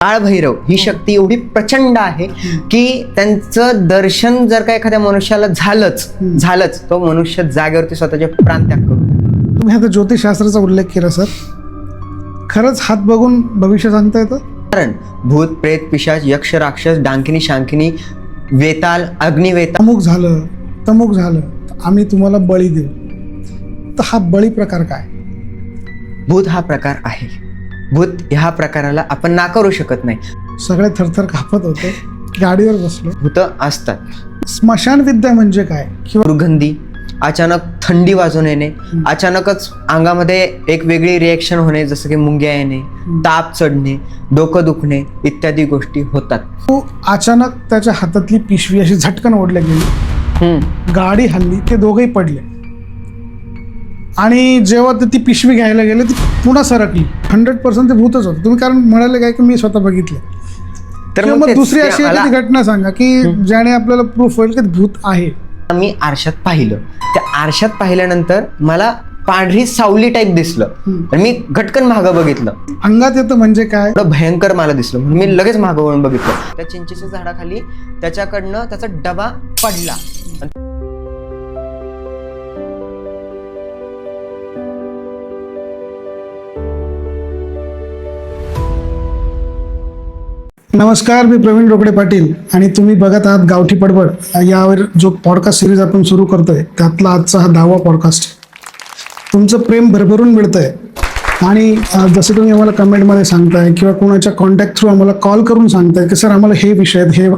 काळभैरव ही शक्ती एवढी प्रचंड आहे की त्यांचं दर्शन जर का एखाद्या मनुष्याला झालंच तो मनुष्य जागेवरती स्वतःचे प्राण त्याग करू. तुम्ही आता ज्योतिषशास्त्राचा उल्लेख केला सर, खरंच हात बघून भविष्य सांगता येतं? कारण भूत प्रेत पिशाच यक्ष राक्षस डांकिनी शांकिनी वेताल अग्निवेताल तमुक झालं आम्ही तुम्हाला बळी देऊ, तर हा बळी प्रकार काय? भूत हा प्रकार आहे. भूत ह्या प्रकाराला आपण नाकारू शकत नाही. सगळे थरथर कापत होते, गाडीवर बसलो. भूत असतात. स्मशानविद्या म्हणजे काय? किंवा दुर्गंधी, अचानक थंडी वाजून येणे, अचानकच अंगामध्ये एक वेगळी रिएक्शन होणे, जसं की मुंग्या येणे, ताप चढणे, डोकं दुखणे इत्यादी गोष्टी होतात. तो अचानक त्याच्या हातातली पिशवी अशी झटकन ओढल्या गेली, गाडी हल्ली, ते दोघेही पडले आणि जेव्हा ते ती पिशवी घ्यायला गेले ती पुन्हा सरकली. 100% ते भूतच होतं. तुम्ही कारण म्हणाले काय की मी स्वतः बघितले. तर मग दुसरी अशी एखादी घटना सांगा की ज्याने आपल्याला प्रूफ होईल की भूत आहे. मी आरशात पाहिलं, त्या आरशात पाहिल्यानंतर मला पांढरी सावली टाईप दिसलं. मी घटकन मागं बघितलं, अंगात येतं म्हणजे काय? एवढं भयंकर मला दिसलं म्हणून मी लगेच मागं वळून बघितलं. त्या चिंचेच्या झाडाखाली त्याच्याकडनं त्याचा डबा पडला. नमस्कार, मी प्रवीण रोकडे पाटील आणि तुम्ही बघत आहात गावठी पडबड. यावर जो पॉडकास्ट सिरीज आपण सुरू करतोय त्यातला आजचा हा 10वा पॉडकास्ट. तुमचं प्रेम भरभरून मिळतंय आणि जसं तुम्ही आम्हाला कमेंटमध्ये सांगताय किंवा कोणाच्या कॉन्टॅक्ट थ्रू आम्हाला कॉल करून सांगताय की सर आम्हाला हे विषय हे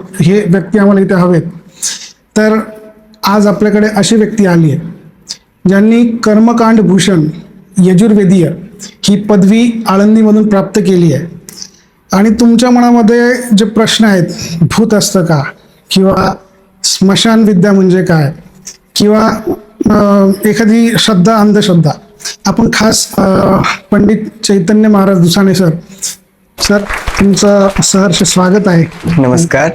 व्यक्ती आम्हाला इथे हवेत, तर आज आपल्याकडे अशी व्यक्ती आली आहे ज्यांनी कर्मकांड भूषण यजुर्वेदीय ही पदवी आळंदीमधून प्राप्त केली आहे. आणि तुमच्या मनामध्ये जे प्रश्न आहेत, भूत असतं का, किंवा स्मशानविद्या म्हणजे काय, किंवा एखादी श्रद्धा अंधश्रद्धा, आपण खास पंडित चैतन्य महाराज दुसाणे सर तुमचं सहर्ष स्वागत आहे. नमस्कार.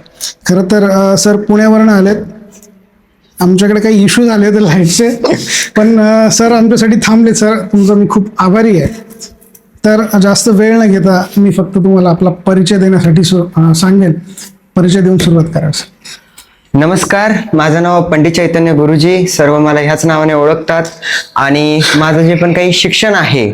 खरं तर सर पुण्यावरून आलेत. आमच्याकडे काही इश्यू झाले होते लाईटचे, पण सर आमच्यासाठी थांबले. सर तुमचा मी खूप आभारी आहे. तर जास्त वेळ न घेता मी फक्त तुम्हाला आपला परिचय देण्यासाठी सांगेन. परिचय देऊन सुरुवात करा. नमस्कार, माझं नाव पंडित चैतन्य गुरुजी. सर्व मला ह्याच नावाने ओळखतात आणि माझं जे पण काही शिक्षण आहे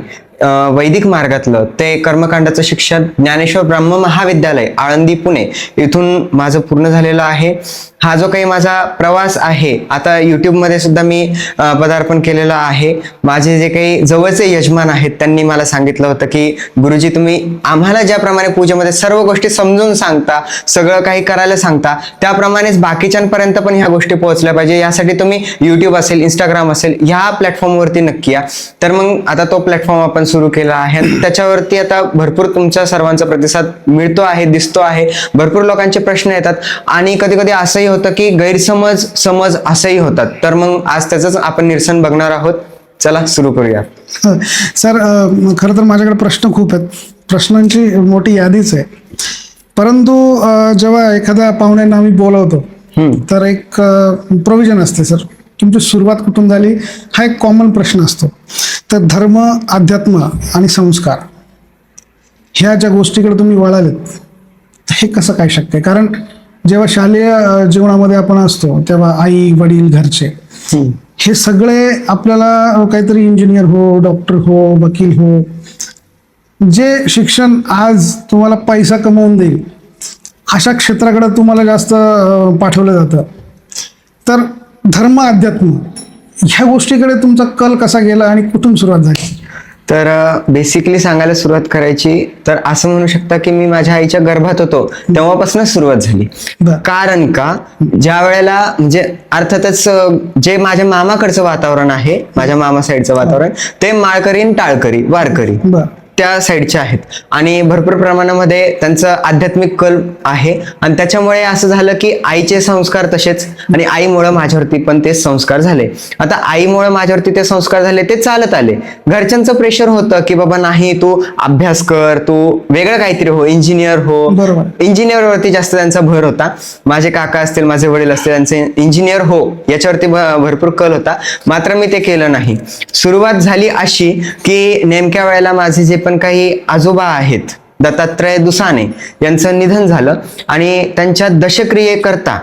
वैदिक मार्गातलं ते कर्मकांडाचं शिक्षण ज्ञानेश्वर ब्रह्म महाविद्यालय आळंदी पुणे इथून माझं पूर्ण झालेलं आहे. हा जो काही माझा प्रवास आहे, आता यूट्यूबमध्ये सुद्धा मी पदार्पण केलेलं आहे. माझे जे काही जवळचे यजमान आहेत त्यांनी मला सांगितलं होतं की गुरुजी तुम्ही आम्हाला ज्याप्रमाणे पूजेमध्ये सर्व गोष्टी समजून सांगता, सगळं काही करायला सांगता, त्याप्रमाणेच बाकीच्यांपर्यंत पण ह्या गोष्टी पोहोचल्या पाहिजे, यासाठी तुम्ही यूट्यूब असेल, इंस्टाग्राम असेल, ह्या प्लॅटफॉर्मवरती नक्की या. तर मग आता तो प्लॅटफॉर्म आपण सुरू केला आहे. त्याच्यावरती आता भरपूर तुमच्या सर्वांचा प्रतिसाद मिळतो आहे, दिसतो आहे. भरपूर लोकांचे प्रश्न येतात आणि कधी कधी असंही होतं की गैरसमज असंही होतात. तर मग आज त्याचंच आपण निरसन बघणार आहोत. चला सुरू करूया. सर खरं तर माझ्याकडे प्रश्न खूप आहेत, प्रश्नांची मोठी यादीच आहे. परंतु जेव्हा एखाद्या पाहुण्यांना आम्ही बोलवतो तर एक प्रोव्हिजन असते. सर तुमची सुरुवात कुठून झाली हा एक कॉमन प्रश्न असतो. तर धर्म, अध्यात्म आणि संस्कार ह्या ज्या गोष्टीकडे तुम्ही वळालेत, हे कसं काय शक्य आहे? कारण जेव्हा शालेय जीवनामध्ये आपण असतो तेव्हा आई वडील घरचे हे सगळे आपल्याला काहीतरी इंजिनियर हो, डॉक्टर हो, वकील हो, जे शिक्षण आज तुम्हाला पैसा कमवून देईल अशा क्षेत्राकडे तुम्हाला जास्त पाठवलं जातं. तर धर्म, अध्यात्म ह्या गोष्टीकडे तुमचा कल कसा गेला आणि कुठून सुरुवात झाली? तर बेसिकली सांगायला सुरुवात करायची तर असं म्हणू शकता की मी माझ्या आईच्या गर्भात होतो तेव्हापासून सुरुवात झाली. कारण का ज्या वेळेला म्हणजे अर्थातच जे माझ्या मामाकडचं वातावरण आहे, माझ्या मामा साईडचं वातावरण, ते माळकरी, टाळकरी, वारकरी त्या साईडचे आहेत आणि भरपूर प्रमाणामध्ये त्यांचं आध्यात्मिक कल आहे. आणि त्याच्यामुळे असं झालं की आईचे संस्कार तसेच आणि आईमुळे माझ्यावरती पण ते संस्कार झाले. आता आईमुळे माझ्यावरती ते संस्कार झाले, ते चालत आले. घरच्यांचं प्रेशर होतं की बाबा नाही तू अभ्यास कर, तू वेगळं काहीतरी हो, इंजिनियर हो. इंजिनियरवरती जास्त त्यांचा भर होता. माझे काका असतील, माझे वडील असतील, त्यांचे इंजिनियर हो याच्यावरती भरपूर कल होता. मात्र मी ते केलं नाही. सुरुवात झाली अशी की नेमक्या वेळेला माझे जे पण काही आजोबा आहेत दत्तात्रय दुसाने यांचं निधन झालं आणि त्यांच्या दशक्रियेकरता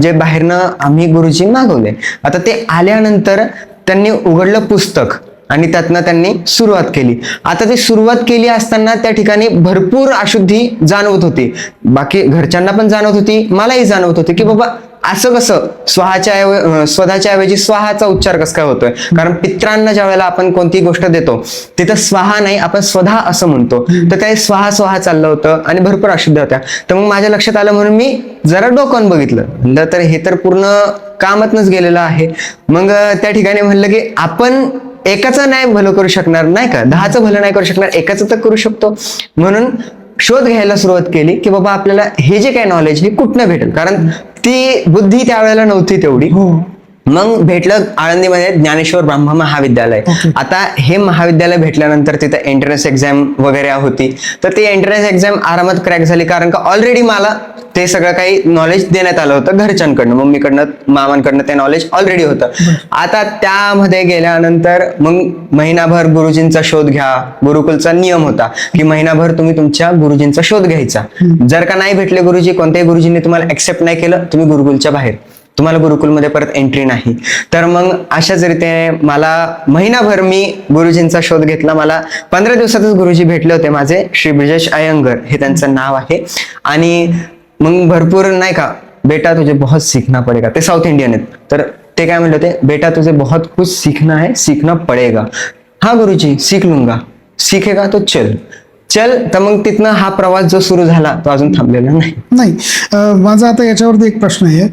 जे बाहेरनं आम्ही गुरुजी मागवले. आता ते आल्यानंतर त्यांनी उघडलं पुस्तक आणि त्यातनं त्यांनी सुरुवात केली. आता ती सुरुवात केली असताना त्या ठिकाणी भरपूर अशुद्धी जाणवत होती. बाकी घरच्यांना पण जाणवत होती, मलाही जाणवत होती की बाबा असं कसं स्वतःच्या ऐवजी स्वाहाचा उच्चार कसं काय होतोय. कारण पित्रांना ज्या वेळेला आपण कोणती गोष्ट देतो तिथं स्वाहा नाही, आपण स्वधा असं म्हणतो. तर काही स्वाहा चाललं होतं आणि भरपूर अशुद्ध होत्या. तर मग माझ्या लक्षात आलं म्हणून मी जरा डोकावून बघितलं. म्हणलं तर हे तर पूर्ण कामातनच गेलेलं आहे. मग त्या ठिकाणी म्हणलं की आपण एकाचं नाही भलं करू शकणार नाही का, 10चं भलं नाही करू शकणार, एकाचं तर करू शकतो. म्हणून शोध घ्यायला सुरुवात केली की बाबा आपल्याला हे जे काही नॉलेज हे कुठनं भेटेल, कारण ती बुद्धी त्यावेळेला नव्हती तेवढी. मग भेटलं आळंदीमध्ये ज्ञानेश्वर ब्रह्म महाविद्यालय. आता हे महाविद्यालय भेटल्यानंतर तिथं एंट्रन्स एक्झाम वगैरे होती. तर ती एंट्रन्स एक्झाम आरामात क्रॅक झाली, कारण का ऑलरेडी मला ते सगळं काही नॉलेज देण्यात आलं होतं घरच्यांकडनं, मम्मीकडनं, मामांकडनं ते नॉलेज ऑलरेडी होतं. आता त्यामध्ये गेल्यानंतर मग महिनाभर गुरुजींचा शोध घ्या. गुरुकुलचा नियम होता की महिनाभर तुम्ही तुमच्या गुरुजींचा शोध घ्यायचा. जर का नाही भेटले गुरुजी, कोणत्याही गुरुजींनी तुम्हाला ऍक्सेप्ट नाही केलं, तुम्ही गुरुकुलच्या बाहेर, तुम्हाला गुरुकुलमध्ये परत एंट्री नाही. तर मग अशाच रीतीने मला महिनाभर मी गुरुजींचा शोध घेतला. मला 15 दिवसातच गुरुजी भेटले होते माझे. श्री ब्रिजेश अयंगर हे त्यांचं नाव आहे. आणि मग भरपूर नाही का, बेटा तुझे बहुत सीखना पडेगा, ते साऊथ इंडियन आहेत. तर ते काय म्हणले होते, बेटा तुझे बहुत कुछ सीखना है, सीखना पडेगा. हा गुरुजी सीख लूंगा, सीखेगा तो चल. तर मग तिथनं हा प्रवास जो सुरू झाला तो अजून थांबलेला नाही. माझा आता याच्यावरती एक प्रश्न आहे.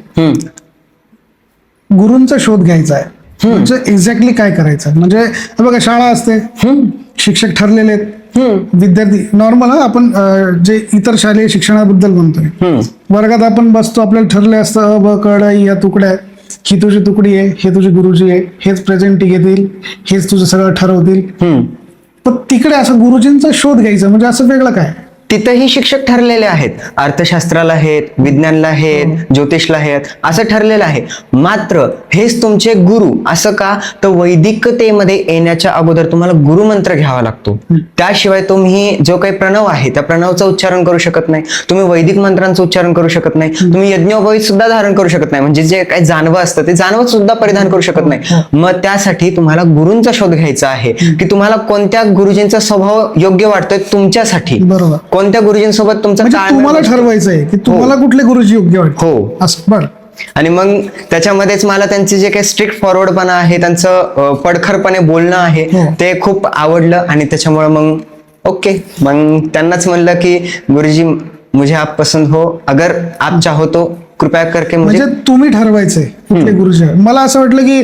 गुरूंचा शोध घ्यायचा आहे म्हणजे एक्झॅक्टली काय करायचं? म्हणजे बघा, शाळा असते, शिक्षक ठरलेले आहेत, विद्यार्थी नॉर्मल, आपण जे इतर शालेय शिक्षणाबद्दल म्हणतोय, वर्गात आपण बसतो, आपल्याला ठरले असतं ब क ड या तुकड्या, ही तुझी तुकडी आहे, हे तुझे गुरुजी आहे, हेच प्रेझेंटी घेतील, हेच तुझं सगळं ठरवतील. पण तिकडे असं गुरुजींचा शोध घ्यायचा म्हणजे असं वेगळं काय? तिथंही शिक्षक ठरलेले आहेत, अर्थशास्त्राला आहेत, विज्ञानला आहेत, ज्योतिषला आहेत, असं ठरलेलं आहे. मात्र हेच तुमचे गुरु. असं का? तर वैदिकतेमध्ये येण्याच्या अगोदर तुम्हाला गुरुमंत्र घ्यावा लागतो. त्याशिवाय तुम्ही जो काही प्रणव आहे त्या प्रणवचं उच्चारण करू शकत नाही, तुम्ही वैदिक मंत्रांचं उच्चारण करू शकत नाही, तुम्ही यज्ञोपवीत सुद्धा धारण करू शकत नाही, म्हणजे जे काही जानवं असतं ते जानवं सुद्धा परिधान करू शकत नाही. मग त्यासाठी तुम्हाला गुरूंचा शोध घ्यायचा आहे की तुम्हाला कोणत्या गुरुजींचा स्वभाव योग्य वाटतोय तुमच्यासाठी. बरोबर. कोणत्या गुरुजींसोबत तुमचं तुम्हाला ठरवायचंय की तुम्हाला कुठले गुरुजी योग्य वाटत. हो, असं बरं. आणि मग त्याच्यामध्येच मला त्यांचे जे काही स्ट्रिक्ट फॉरवर्डपणा आहे, त्यांचं पडखरपणे बोलणं आहे, ते खूप आवडलं. आणि त्याच्यामुळे मग ओके, मग त्यांनाच म्हणलं की गुरुजी मुझे आप पसंद हो, अगर आप चाहो तो कृपया करके म्हणजे तुम्ही ठरवायचंय कुठले गुरुजी. मला असं वाटलं की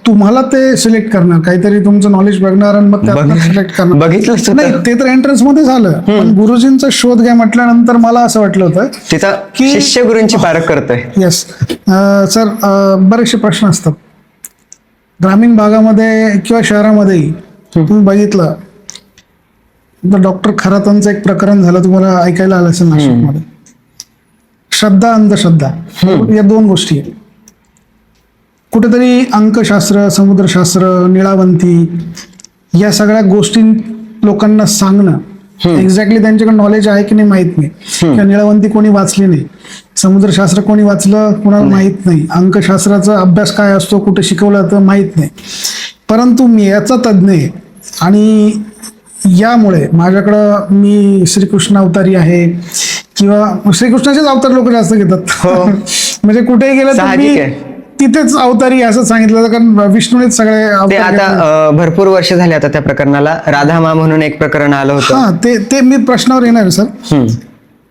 तुम्हाला ते सिलेक्ट करणार, काहीतरी तुमचं नॉलेज बघणार आणि मग त्यात सिलेक्ट करणार. बघितलं नाही, ते तर एंट्रन्स मध्ये झालं, पण गुरुजींचा शोध घ्या म्हटल्यानंतर मला असं वाटलं होतं तिथं की शिष्य गुरूंची पारख करतोय. येस सर, बरेचसे प्रश्न असतात ग्रामीण भागामध्ये किंवा शहरामध्येही. तुम्ही बघितलं तर डॉक्टर खरातांचं एक प्रकरण झालं, तुम्हाला ऐकायला आलं असेल नाशिकमध्ये. श्रद्धा अंधश्रद्धा या दोन गोष्टी आहेत. कुठेतरी अंकशास्त्र, समुद्रशास्त्र, निळावंती या सगळ्या गोष्टी लोकांना सांगणं, एक्झॅक्टली त्यांच्याकडे नॉलेज आहे की नाही माहित नाही. किंवा निळावंती कोणी वाचली नाही, समुद्रशास्त्र कोणी वाचलं कोणाला माहित नाही, अंकशास्त्राचा अभ्यास काय असतो, कुठे शिकवलं तर माहित नाही. परंतु मी याचा तज्ज्ञ आहे आणि यामुळे माझ्याकडं मी श्रीकृष्ण अवतारी आहे किंवा श्रीकृष्णाचेच अवतार लोक जास्त घेतात. म्हणजे कुठेही गेलं तर मी तिथेच अवतारी असं सांगितलं, कारण विष्णूनेच सगळे अवतार. आता भरपूर वर्ष झाले आता त्या प्रकरणाला. राधामा म्हणून एक प्रकरण आलं होतं. हा, ते मी प्रश्नावर येणार सर.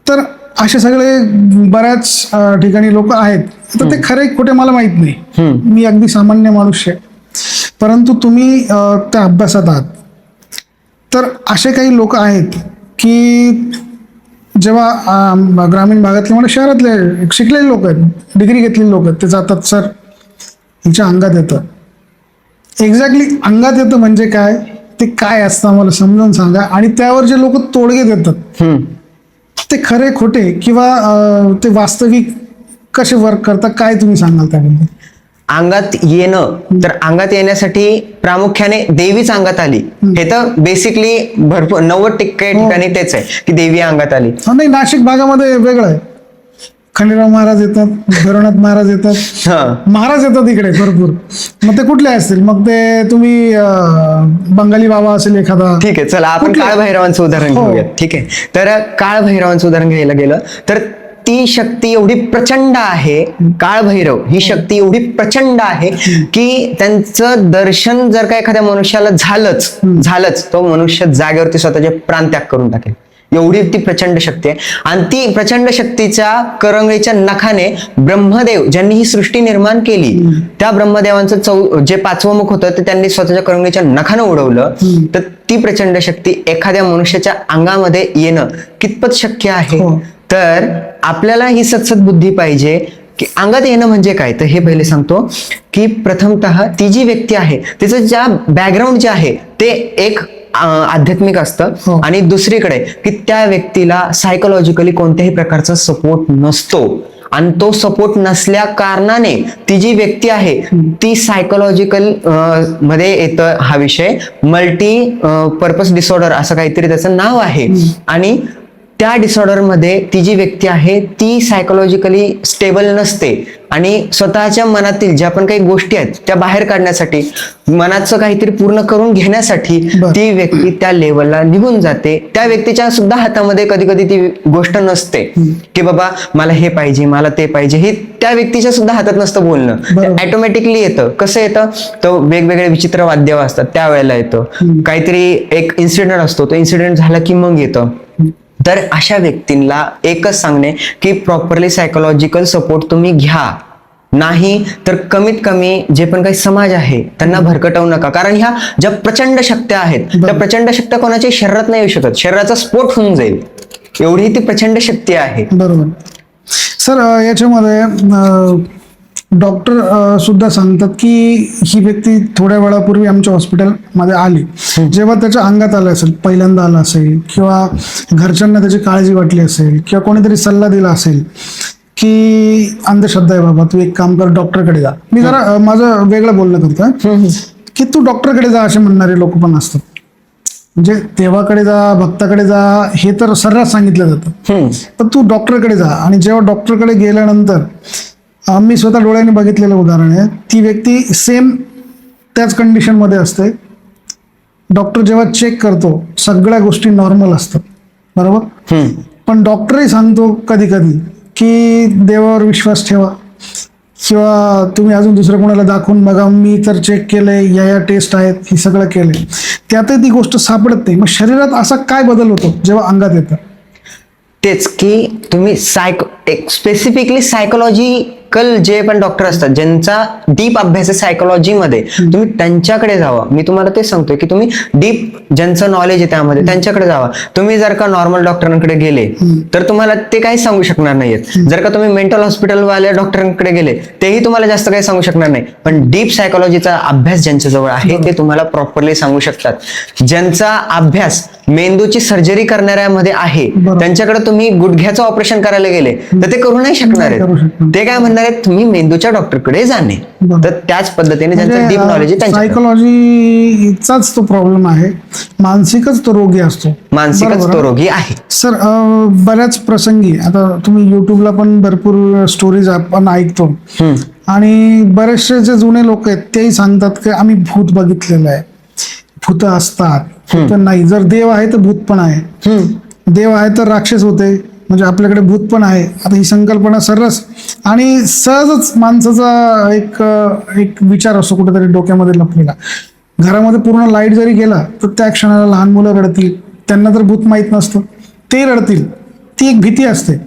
तर असे सगळे बऱ्याच ठिकाणी लोक आहेत. तर ते खरे खोटे मला माहित नाही, मी अगदी सामान्य माणूस आहे. परंतु तुम्ही त्या अभ्यासात आहात, तर असे काही लोक आहेत की जेव्हा ग्रामीण भागातले म्हणजे शहरातले शिकलेले लोक आहेत, डिग्री घेतलेले लोक आहेत, ते जातात, सर हिच्या अंगात येतं. एक्झॅक्टली अंगात येतं म्हणजे काय, ते काय असतं मला समजावून सांगा. आणि त्यावर जे लोक तोडगे देतात ते खरे खोटे किंवा ते वास्तविक कसे वर्क करतात, काय तुम्ही सांगाल त्याबद्दल? अंगात येणं, तर अंगात येण्यासाठी प्रामुख्याने देवीच अंगात आली. हे तर बेसिकली भरपूर 90% ठिकाणी तेच आहे की देवी अंगात आली. नाही, नाशिक भागामध्ये वेगळं आहे. खंडेराव महाराज येतात, भैरवनाथ महाराज येतात, महाराज येतात इकडे भरपूर. मग ते कुठले असतील? मग ते तुम्ही बंगाली बाबा असेल एखादा. ठीक आहे, चला आपण काळभैरवांचं उदाहरण घेऊया. ठीक आहे, तर काळभैरवांचं उदाहरण घ्यायला गेलं तर ती शक्ती एवढी प्रचंड आहे, काळभैरव ही शक्ती एवढी प्रचंड आहे की त्यांचं दर्शन जर का एखाद्या मनुष्याला झालंच तो मनुष्य जागेवरती स्वतःचे प्राण त्याग करून टाकेल. एवढी ती प्रचंड शक्ती आहे. आणि ती प्रचंड शक्तीच्या करंगळीच्या नखाने ब्रह्मदेव ज्यांनी ही सृष्टी निर्माण केली, त्या ब्रह्मदेवांचं जे 5वं मुख होतं ते त्यांनी स्वतःच्या करंगळीच्या नखाने उडवलं. तर ती प्रचंड शक्ती एखाद्या मनुष्याच्या अंगामध्ये येणं कितपत शक्य आहे? तर आपल्याला ही सत्सद बुद्धी पाहिजे की अंगात येणं म्हणजे काय. तर हे पहिले सांगतो की प्रथमतः ती जी व्यक्ती आहे तिचं ज्या बॅकग्राऊंड जे आहे ते एक आध्यात्मिक असतं, आणि दुसरीकडे की त्या व्यक्तीला सायकोलॉजिकली कोणत्याही प्रकारचा सपोर्ट नसतो. आणि तो सपोर्ट नसल्या कारणाने ती जी व्यक्ती आहे ती सायकोलॉजिकल मध्ये येतं हा विषय, मल्टी पर्पज डिसऑर्डर असं काहीतरी त्याचं नाव आहे. आणि त्या डिसऑर्डर मध्ये ती जी व्यक्ती आहे ती सायकोलॉजिकली स्टेबल नसते आणि स्वतःच्या मनातील ज्या पण काही गोष्टी आहेत त्या बाहेर काढण्यासाठी, मनाचं काहीतरी पूर्ण करून घेण्यासाठी ती व्यक्ती त्या लेवलला निघून जाते. त्या व्यक्तीच्या सुद्धा हातामध्ये कधी कधी ती गोष्ट नसते की बाबा मला हे पाहिजे, मला ते पाहिजे, हे त्या व्यक्तीच्या सुद्धा हातात नसतं बोलणं. ते ऑटोमॅटिकली येतं. कसं येतं? तो वेगवेगळे विचित्र वाद्य असतात त्यावेळेला येतं. काहीतरी एक इन्सिडेंट असतो, तो इन्सिडेंट झाला की मग येतं. तर अशा व्यक्तींना एकच सांगणे की प्रॉपरली सायकोलॉजिकल सपोर्ट तुम्ही घ्या. नाही तर कमीत कमी जे पण काही समाज आहे त्यांना भरकटवू नका. कारण ह्या ज्या प्रचंड शक्त्या आहेत त्या प्रचंड शक्त्या कोणाच्या शरीरात नाही येऊ शकत. शरीराचा स्फोट होऊन जाईल एवढी ती प्रचंड शक्ती आहे. बरोबर. सर, याच्यामध्ये डॉक्टर सुद्धा सांगतात की ही व्यक्ती थोड्या वेळापूर्वी आमच्या हॉस्पिटलमध्ये आली, जेव्हा त्याच्या अंगात आलं असेल, पहिल्यांदा आलं असेल, किंवा घरच्यांना त्याची काळजी वाटली असेल, किंवा कोणीतरी सल्ला दिला असेल की अंधश्रद्धा आहे बाबा, तू एक काम कर, डॉक्टरकडे जा. मी जरा माझं वेगळं बोलणं करतोय की तू डॉक्टरकडे जा असे म्हणणारे लोक पण असतात. म्हणजे देवाकडे जा, भक्ताकडे जा हे तर सर्रास सांगितलं जातं, पण तू डॉक्टरकडे जा. आणि जेव्हा डॉक्टरकडे गेल्यानंतर, मी स्वतः डोळ्यांनी बघितलेलं उदाहरण आहे, ती व्यक्ती सेम त्याच कंडिशनमध्ये असते. डॉक्टर जेव्हा चेक करतो सगळ्या गोष्टी नॉर्मल असतात, बरोबर, पण डॉक्टरही सांगतो कधी कधी की देवावर विश्वास ठेवा, किंवा तुम्ही अजून दुसरं कोणाला दाखवून बघा, मी तर चेक केलंय, या टेस्ट आहेत, हे सगळं केलंय, त्यातही ती गोष्ट सापडत नाही. मग शरीरात असा काय बदल होतो जेव्हा अंगात येतं? तेच की तुम्ही स्पेसिफिकली सायकोलॉजिकल जे पण डॉक्टर असतात ज्यांचा डीप अभ्यास आहे सायकोलॉजीमध्ये, तुम्ही त्यांच्याकडे जावा. मी तुम्हाला तेच सांगतोय की तुम्ही डीप ज्यांचं नॉलेज आहे त्यामध्ये त्यांच्याकडे जावा. तुम्ही जर का नॉर्मल डॉक्टरांकडे गेले तर तुम्हाला ते काही सांगू शकणार नाहीत. जर का तुम्ही मेंटल हॉस्पिटलवाल्या डॉक्टरांकडे गेले तेही तुम्हाला जास्त काही सांगू शकणार नाही. पण डीप सायकोलॉजीचा अभ्यास ज्यांच्याजवळ आहे ते तुम्हाला प्रॉपरली सांगू शकतात. ज्यांचा अभ्यास मेंदूची सर्जरी करणाऱ्यामध्ये आहे त्यांच्याकडे तुम्ही गुडघ्याचं ऑपरेशन करायला गेले तर ते करू नाही शकणार आहेत. ते काय म्हणणार आहेत, तुम्ही मेंदूच्या डॉक्टरकडे जाणे. तर त्याच पद्धतीने ज्यांचं डीप नॉलेज आहे सायकोलॉजीचाच तो प्रॉब्लेम आहे, मानसिकच तो रोगी असतो, मानसिकच तो रोगी आहे. सर, बऱ्याच प्रसंगी आता तुम्ही युट्यूबला पण भरपूर स्टोरीज आपण ऐकतो, आणि बरेचसे जे जुने लोक आहेत तेही सांगतात की आम्ही भूत बघितलेलं आहे, भूत असतात, भूत नाही. जर देव आहे तर भूत पण आहे, देव आहे तर राक्षस होते, म्हणजे आपल्याकडे भूत पण आहे. आता ही संकल्पना सर्रास आणि सहजच माणसाचा एक विचार असतो कुठेतरी डोक्यामध्ये लपलेला. घरामध्ये पूर्ण लाईट जरी गेला तर त्या क्षणाला लहान मुलं रडतील, त्यांना तर भूत माहीत नसतं, ते रडतील, ती एक भीती असते.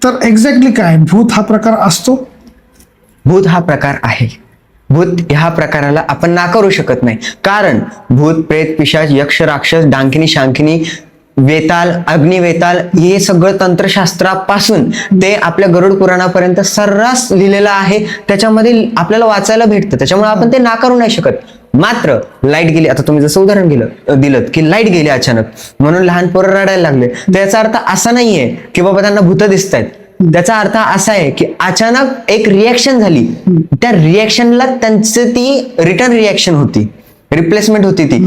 तर एक्झॅक्टली काय, भूत हा प्रकार असतो? भूत हा प्रकार आहे. भूत ह्या प्रकाराला आपण नाकारू शकत नाही. कारण भूत, प्रेत, पिशाच, यक्ष, राक्षस, डांकिनी, शांकिनी, वेताल, अग्निवेताल हे सगळं तंत्रशास्त्रापासून ते आपल्या गरुड पुराणापर्यंत सर्रास लिहिलेलं आहे. त्याच्यामध्ये आपल्याला वाचायला भेटतं, त्याच्यामुळे आपण ते नाकारू नाही शकत. मात्र लाईट गेली, आता तुम्ही जसं उदाहरण दिलं की लाईट गेली अचानक म्हणून लहान पोरं रडायला लागले, तर याचा अर्थ असा नाहीये की बाबा त्यांना भूत दिसत आहेत. त्याचा अर्थ असा आहे की अचानक एक रिॲक्शन झाली, त्या रिॲक्शनला त्यांची ती रिटर्न रिॲक्शन होती, रिप्लेसमेंट होती ती.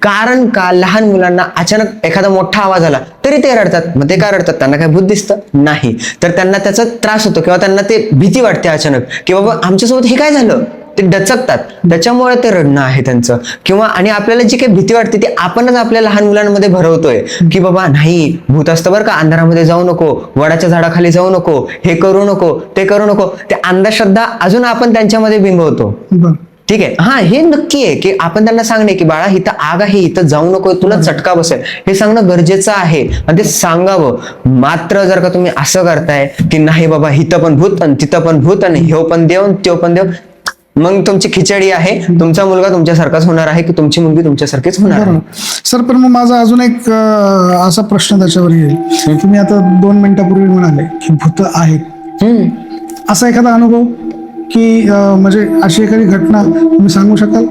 कारण का लहान मुलांना अचानक एखादा मोठा आवाज आला तरी ते रडतात. मग ते काय रडतात? त्यांना काय भूत दिसतं? नाही. तर त्यांना त्याचा त्रास होतो किंवा त्यांना ते भीती वाटते अचानक की बाबा आमच्यासोबत हे काय झालं, ते डचकतात. त्याच्यामुळे ते रडणं आहे त्यांचं. किंवा आणि आपल्याला जी काही भीती वाटते ती आपणच आपल्या लहान मुलांमध्ये भरवतोय की बाबा नाही भूत असतं बरं का, अंधारामध्ये जाऊ नको, वडाच्या झाडाखाली जाऊ नको, हे करू नको, ते करू नको. ते अंधश्रद्धा अजून आपण त्यांच्यामध्ये बिंबवतो. बरं. ठीक आहे, हा हे नक्की आहे की आपण त्यांना सांगणे की बाळा इथं आग आहे, इथं जाऊ नको, तुला चटका बसेल, हे सांगणं गरजेचं आहे आणि ते सांगावं. मात्र जर का तुम्ही असं करताय की नाही बाबा इथं पण भूत आणि तिथं पण भूत आणि हे पण देव त्यो पण देव, मग तुमची खिचडी आहे. तुमचा मुलगा तुमच्यासारखाच होणार आहे की तुमची मुलगी तुमच्यासारखीच होणार आहे. सर, पण मग माझा अजून एक असा प्रश्न त्याच्यावर येईल. तुम्ही आता 2 मिनिटापूर्वी म्हणाले की भूत आहेत. असा एखादा अनुभव की म्हणजे अशी एखादी घटना तुम्ही सांगू शकाल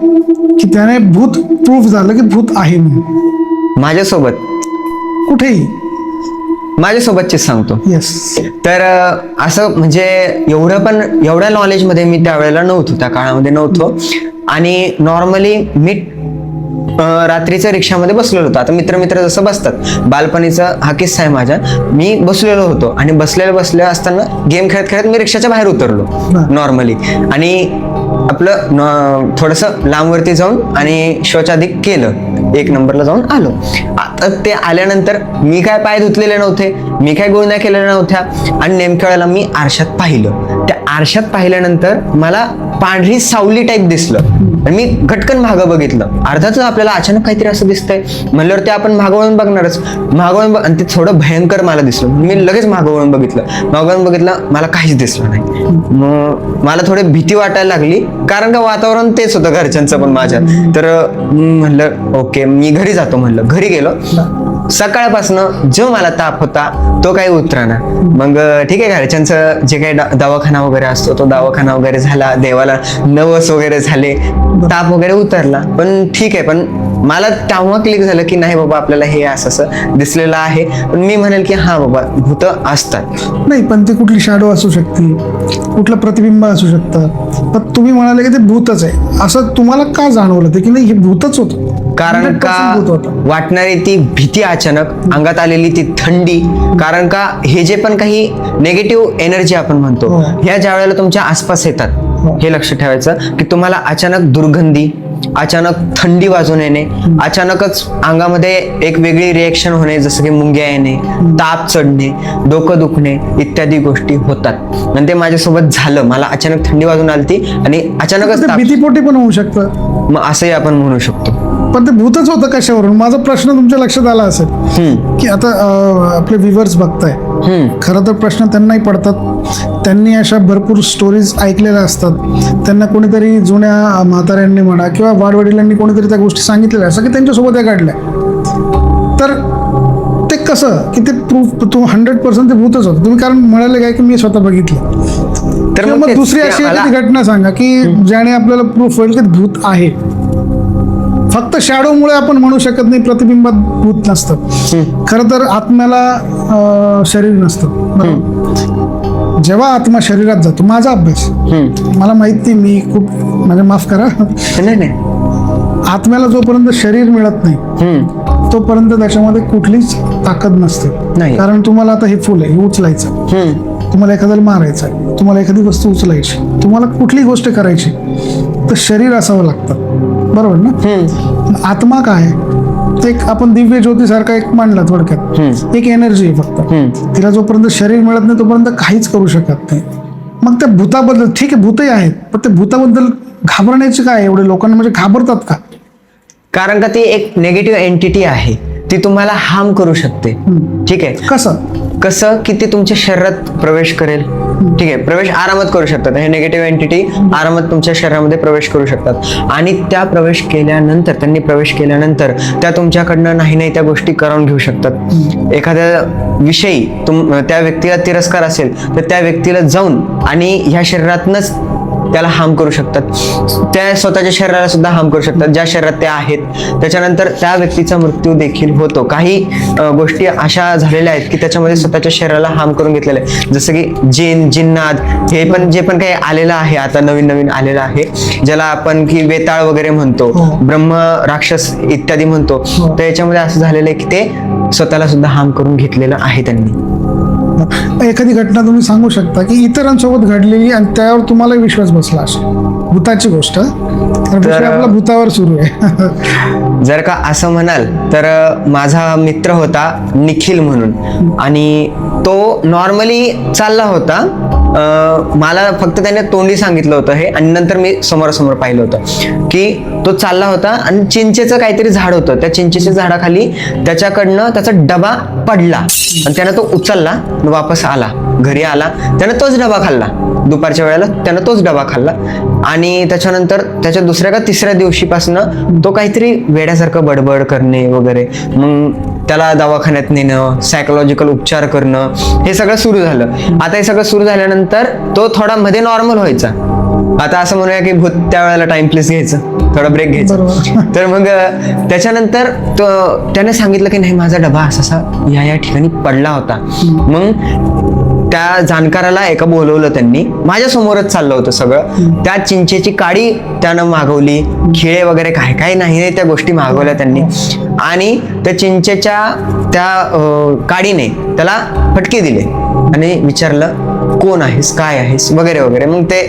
की त्याने भूत प्रूफ झालं की भूत आहे म्हणून? माझ्यासोबत कुठेही? माझ्यासोबतचीच सांगतो. येस. तर असं म्हणजे एवढ्या नॉलेजमध्ये मी त्यावेळेला नव्हतो, त्या काळामध्ये नव्हतो. आणि नॉर्मली मी रात्रीच्या रिक्षामध्ये बसलेलो होतो. आता मित्र जसं बसतात, बालपणीचा हा किस्सा आहे माझ्या. मी बसलेलो होतो आणि बसलेलं असताना गेम खेळत मी रिक्षाच्या बाहेर उतरलो नॉर्मली. आणि आपलं थोडंसं लांबवरती जाऊन आणि शौचाधिक केलं, 1 नंबरला जाऊन आलो. आता ते आल्यानंतर मी काय पाय धुतलेले नव्हते, मी काय गुळण्या केलेल्या नव्हत्या. आणि नेमक्या वेळेला मी आरशात पाहिलं. त्या आरशात पाहिल्यानंतर मला पांढरी सावली टाईप दिसलं आणि मी घटकन मागं बघितलं. अर्थातच आपल्याला अचानक काहीतरी असं दिसतंय म्हणल्यावर ते आपण मागं वळून बघणारच. आणि ते थोडं भयंकर मला दिसलं. मी लगेच मागं वळून बघितलं, मला काहीच दिसलं नाही. मग मला थोडी भीती वाटायला लागली, कारण का वातावरण तेच होतं घरच्यांचं पण माझ्या. तर म्हणलं ओके मी घरी जातो म्हणलं. घरी गेलो. सकाळपासनं जो मला ताप होता तो काही उतराना. मग ठीक आहे, घरच्यांचं जे काही दवाखाना वगैरे असतो तो दवाखाना वगैरे झाला, देवाला नवस वगैरे झाले, ताप वगैरे उतरला. पण ठीक आहे, पण मला तेव्हा क्लिक झालं की नाही बाबा आपल्याला हे असं दिसलेलं आहे. पण मी म्हणेल की हा बाबा भूत असतात. नाही, पण ती कुठली शॅडो असू शकते, कुठलं प्रतिबिंब असू शकतं. पण तुम्ही म्हणाले की ते भूतच आहे, असं तुम्हाला का जाणवलं ते की नाही हे भूतच होतं? कारण का वाटणारी ती भीती, अचानक अंगात आलेली ती थंडी. कारण का हे जे पण काही नेगेटिव्ह एनर्जी आपण म्हणतो ह्या ज्या वेळेला तुमच्या आसपास येतात, हे लक्ष ठेवायचं की तुम्हाला अचानक दुर्गंधी, अचानक थंडी वाजून येणे, अचानकच अंगामध्ये एक वेगळी रिएक्शन होणे, जसं की मुंग्या येणे, ताप चढणे, डोकं दुखणे इत्यादी गोष्टी होतात. आणि ते माझ्यासोबत झालं. मला अचानक थंडी वाजून आलती आणि अचानकच भीतीपोटी पण होऊ शकतं. मग असंही आपण म्हणू शकतो. पण ते भूतच होतं कशावरून? माझा प्रश्न तुमच्या लक्षात आला असेल की आता आपले व्ह्युअर्स बघताय, खरं तर प्रश्न त्यांनाही पडतात. त्यांनी अशा भरपूर स्टोरीज ऐकलेल्या असतात. त्यांना कोणीतरी जुन्या म्हाताऱ्यांनी म्हणा किंवा वाडवडिलांनी कोणीतरी त्या गोष्टी सांगितलेल्या असं की त्यांच्यासोबत त्या घडल्या. तर ते कसं की ते प्रूफ 100% ते भूतच होतं? तुम्ही कारण म्हणाले काय की मी स्वतः बघितलं. तर मग दुसरी अशी एखादी घटना सांगा की ज्याने आपल्याला प्रूफ होईल की भूत आहे. फक्त शॅडोमुळे आपण म्हणू शकत नाही प्रतिबिंबात भूत नसतं. खरं तर आत्म्याला शरीर नसतं. जेव्हा आत्मा शरीरात जातो, माझा अभ्यास, मला माहित नाही, मी खूप म्हणजे माफ करा, नाही, आत्म्याला जोपर्यंत शरीर मिळत नाही तोपर्यंत त्याच्यामध्ये कुठलीच ताकद नसते. कारण तुम्हाला आता हे फुल आहे, हे उचलायचं, तुम्हाला एखाद्याला मारायचं आहे, तुम्हाला एखादी वस्तू उचलायची, तुम्हाला कुठली गोष्ट करायची तर शरीर असावं लागतं, बरोबर ना? आत्मा काय? एक आपण दिव्य ज्योतीसारखा एक मांडला थोडक्यात, एक एनर्जी आहे फक्त. तिला जोपर्यंत शरीर मिळत नाही तोपर्यंत काहीच करू शकत नाही. मग त्या भूताबद्दल, ठीक आहे भूतही आहेत, पण त्या भूताबद्दल घाबरण्याची काय एवढे लोकांना, म्हणजे घाबरतात का? कारण का ती एक नेगेटिव्ह एंटिटी आहे, ती तुम्हाला हार्म करू शकते. ठीक आहे, कसं की ती तुमच्या शरीरात प्रवेश करेल. ठीक आहे, प्रवेश आरामात करू शकतात. हे निगेटिव्ह एंटिटी आरामात तुमच्या शरीरामध्ये प्रवेश करू शकतात. आणि त्या त्यांनी प्रवेश केल्यानंतर त्या तुमच्याकडनं नाही त्या गोष्टी करून घेऊ शकतात. एखाद्या विषयी त्या व्यक्तीला तिरस्कार असेल तर त्या व्यक्तीला जाऊन आणि ह्या शरीरातनच त्याला हार्म करू शकतात, त्या स्वतःच्या शरीराला सुद्धा हार्म करू शकतात ज्या शरीरात ते आहेत. त्याच्यानंतर त्या व्यक्तीचा मृत्यू देखील होतो. काही गोष्टी अशा झालेल्या आहेत की त्याच्यामध्ये स्वतःच्या शरीराला हार्म करून घेतलेलं आहे, जसं की जिन्नात हे पण जे पण काही आलेलं आहे आता नवीन आलेलं आहे, ज्याला आपण की वेताळ वगैरे म्हणतो, ब्रह्म राक्षस इत्यादी म्हणतो. तर याच्यामध्ये असं झालेलं आहे की ते स्वतःला सुद्धा हार्म करून घेतलेलं आहे त्यांनी. एखादी घटना तुम्ही सांगू शकता की इतरांसोबत घडलेली आणि त्यावर तुम्हाला विश्वास बसला अशी भूताची गोष्ट? तर विषय आपला भूतावर सुरू आहे. जर का असं म्हणाल तर माझा मित्र होता निखिल म्हणून, आणि तो नॉर्मली चालला होता. मला फक्त त्याने तोंडी सांगितलं होतं हे, आणि नंतर मी समोरासमोर पाहिलं होतं की तो चालला होता आणि चिंचेचं काहीतरी झाड होतं, त्या चिंचेच्या झाडाखाली त्याच्याकडनं त्याचा डबा पडला आणि त्यानं तो उचलला, वापस आला, घरी आला, त्यानं तोच डबा खाल्ला. दुपारच्या वेळेला त्यानं तोच डबा खाल्ला. आणि त्याच्यानंतर त्याच्या दुसऱ्या का तिसऱ्या दिवशीपासनं तो काहीतरी वेड्यासारखं बडबड करणे वगैरे, मग त्याला दवाखान्यात नेणं, सायकोलॉजिकल उपचार करणं, हे सगळं सुरू झालं. आता हे सगळं सुरू झाल्यानंतर तो थोडा मध्ये नॉर्मल व्हायचा. आता असं म्हणूया की भूत त्यावेळेला टाइमप्लेस घ्यायचं, थोडा ब्रेक घ्यायचा. तर मग त्याच्यानंतर त्याने सांगितलं की नाही, माझा डबा असा या ठिकाणी पडला होता. मग त्या जाणकाराला एका बोलवलं त्यांनी, माझ्या समोरच चाललं होतं सगळं. त्या चिंचेची काडी त्यानं मागवली, खिळे वगैरे काय काय नाही त्या गोष्टी मागवल्या त्यांनी, आणि त्या चिंचेच्या त्या काडीने त्याला फटके दिले आणि विचारलं कोण आहेस, काय आहेस वगैरे वगैरे. मग ते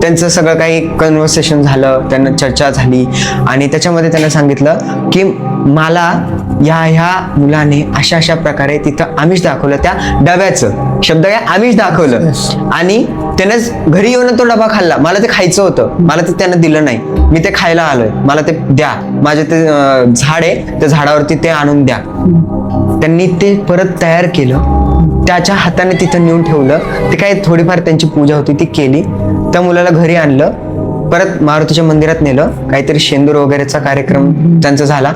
त्यांचं सगळं काही कन्व्हर्सेशन झालं, त्यांना चर्चा झाली, आणि त्याच्यामध्ये त्यांना सांगितलं की मला ह्या मुलाने अशा प्रकारे तिथं आमिष दाखवलं, त्या डब्याचं शब्द काय आमिष दाखवलं, आणि त्यानंच घरी येऊन तो डबा खाल्ला. मला ते खायचं होतं, मला ते त्यानं दिलं नाही, मी ते खायला आलोय, मला ते द्या, माझे ते झाड आहे त्या झाडावरती ते आणून द्या. त्यांनी ते परत तयार केलं, त्याच्या हाताने तिथं नेऊन ठेवलं. ते काय थोडीफार त्यांची पूजा होती ती केली, त्या मुलाला घरी आणलं, परत मारुतीच्या मंदिरात नेलं, काहीतरी शेंदूर वगैरेचा कार्यक्रम त्यांचा झाला,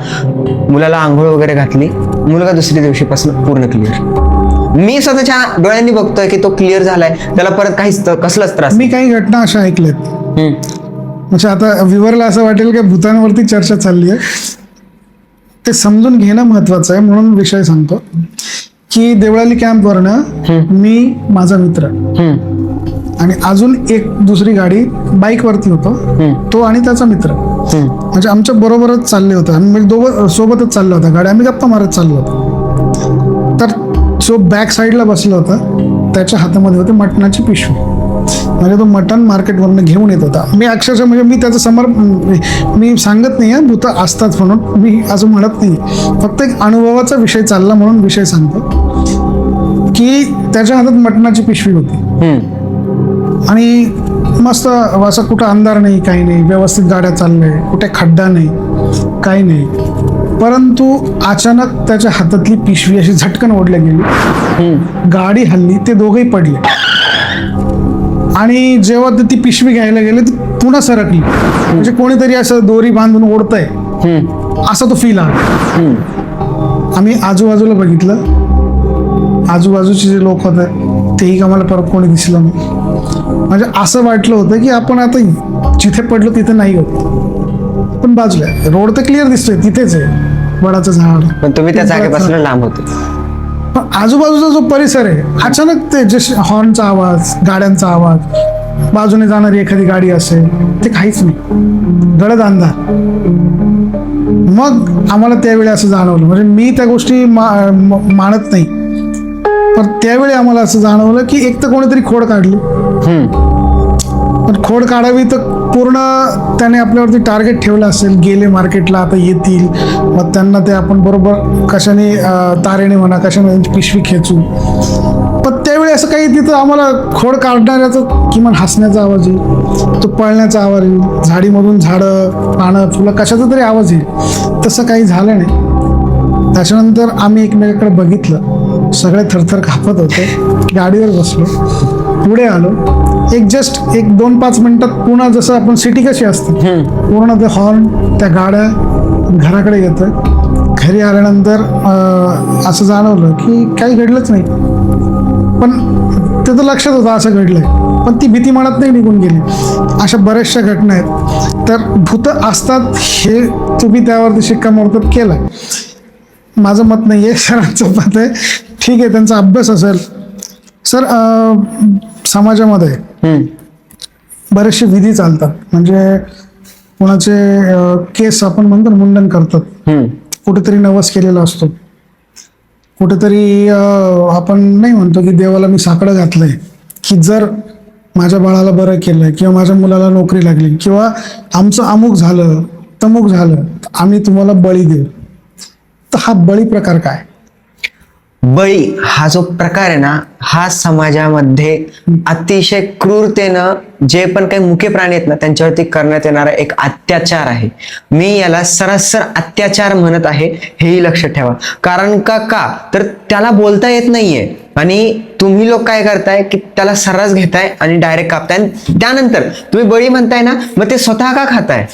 मुलाला आंघोळ वगैरे घातली. मुलगा दुसऱ्या दिवशीपासून पूर्ण क्लिअर. मी स्वतःच्या डोळ्यांनी बघतोय की तो क्लिअर झालाय, त्याला परत काहीच कसलाच त्रास. मी काही घटना अशा ऐकल्यात, म्हणजे आता व्ह्यूअरला असं वाटेल की भूतांवरती चर्चा चालली आहे, ते समजून घेणं महत्वाचं आहे, म्हणून विषय सांगतो की देवळाली कॅम्पवरनं मी, माझा मित्र आणि अजून एक दुसरी गाडी बाईक वरती होतो, तो आणि त्याचा मित्र, म्हणजे आमच्या बरोबरच चालले होते. आम्ही दोघं सोबतच चाललो होता गाडी, आम्ही गप्पा मारत चाललो होतो. तर जो बॅक साईडला बसला होता त्याच्या हातामध्ये होती मटणाची पिशवी, म्हणजे तो मटण मार्केटवरनं घेऊन येत होता. मी अक्षरशः म्हणजे मी त्याचं समोर, मी सांगत नाही आहे भूत असतात म्हणून, मी असं म्हणत नाही, फक्त एक अनुभवाचा विषय चालला म्हणून विषय सांगतो की त्याच्या हातात मटणाची पिशवी होती आणि मस्त असं कुठं अंधार नाही, काही नाही, व्यवस्थित गाड्या चालल्या, कुठे खड्डा नाही, काही नाही. परंतु अचानक त्याच्या हातातली पिशवी अशी झटकन ओढल्या गेली, गाडी हल्ली, ते दोघेही पडले, आणि जेव्हा ती पिशवी घ्यायला गेले ती पुन्हा सरकली, म्हणजे कोणीतरी असं दोरी बांधून ओढतंय असं तो फील आला. आम्ही आजूबाजूला बघितलं, आजूबाजूचे जे लोक होते तेही आम्हाला परत कोणी दिसलं नाही. म्हणजे असं वाटलं होतं की आपण आता जिथे पडलो तिथे नाही होत, पण बाजूला रोड तर क्लिअर दिसतोय, तिथेच आहे वडाचं झाड, पण तुम्ही त्या जागेपासून लांब होते. पण आजूबाजूचा जो परिसर आहे, अचानक ते जे हॉर्नचा आवाज, गाड्यांचा आवाज, बाजूने जाणारी एखादी गाडी असेल, ते काहीच नाही, गडद अंधार. मग आम्हाला त्यावेळी असं जाणवलं, म्हणजे मी त्या गोष्टी मानत नाही, पण त्यावेळी आम्हाला असं जाणवलं की एक तर कोणीतरी खोड काढली, पण खोड काढावी तर पूर्ण त्याने आपल्यावरती टार्गेट ठेवलं असेल, गेले मार्केटला, आता येतील, मग त्यांना ते आपण बरोबर कशाने तारेने म्हणा कशाने त्यांची पिशवी खेचू. पण त्यावेळी असं काही तिथं आम्हाला खोड काढणाऱ्याचा किमान हसण्याचा आवाज येईल, तो पळण्याचा आवाज येईल, झाडीमधून झाडं, पानं, फुलं, कशाचा तरी आवाज येईल, तसं काही झालं नाही. त्याच्यानंतर आम्ही एकमेकाकडे बघितलं, सगळे थरथर कापत होते, गाडीवर बसलो, पुढे आलो, एक जस्ट 1-2-5 मिनिटात पुन्हा जसं आपण सिटी कशी असते, पूर्ण ते हॉर्न, त्या गाड्या, घराकडे येतोय. घरी आल्यानंतर असं जाणवलं की काही घडलंच नाही, पण ते तर लक्षात होतं असं घडलंय. पण ती भीती मनात नाही निघून गेली. अशा बऱ्याचशा घटना आहेत. तर भूत असतात हे तुम्ही त्यावरती शिक्कामोर्तब केलं. माझं मत नाही आहे, सरांचं मत आहे. ठीक आहे, त्यांचा अभ्यास असेल. सर, समाजामध्ये बरेचसे विधी चालतात. म्हणजे कोणाचे केस आपण म्हणतो ना, मुंडन करतात, कुठेतरी नवस केलेला असतो, कुठेतरी आपण नाही म्हणतो की देवाला मी साकडं घातलंय की जर माझ्या बाळाला बरं केलंय किंवा माझ्या मुलाला नोकरी लागली किंवा आमचं अमुक झालं तमुक झालं तर आम्ही तुम्हाला बळी देऊ. तर हा बळी प्रकार काय? बळी हा जो प्रकार आहे ना, हा समाजामध्ये अतिशय क्रूरतेनं जे पण काही मुके प्राणी आहेत ना त्यांच्यावरती करण्यात येणारा एक अत्याचार आहे. मी याला सरासर अत्याचार म्हणत आहे, हेही लक्षात ठेवा. कारण का तर त्याला बोलता येत नाहीये आणि तुम्ही लोक काय करताय की त्याला सर्रास घेताय आणि डायरेक्ट कापताय. आणि त्यानंतर तुम्ही बळी म्हणताय ना, मग ते स्वतः का खाताय?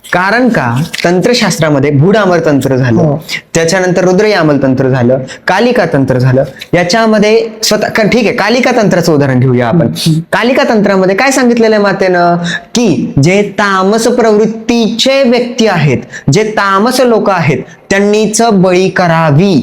कारण का तंत्रशास्त्रामध्ये गूढामर तंत्र झालं, त्याच्यानंतर रुद्रयामल तंत्र झालं, कालिका तंत्र झालं. याच्यामध्ये स्वतः ठीक आहे, कालिका तंत्राचं उदाहरण घेऊया आपण. कालिका तंत्रामध्ये काय सांगितलेलं आहे मातेनं की जे तामस प्रवृत्तीचे व्यक्ती आहेत, जे तामस लोक आहेत, त्यांनीच बळी करावी.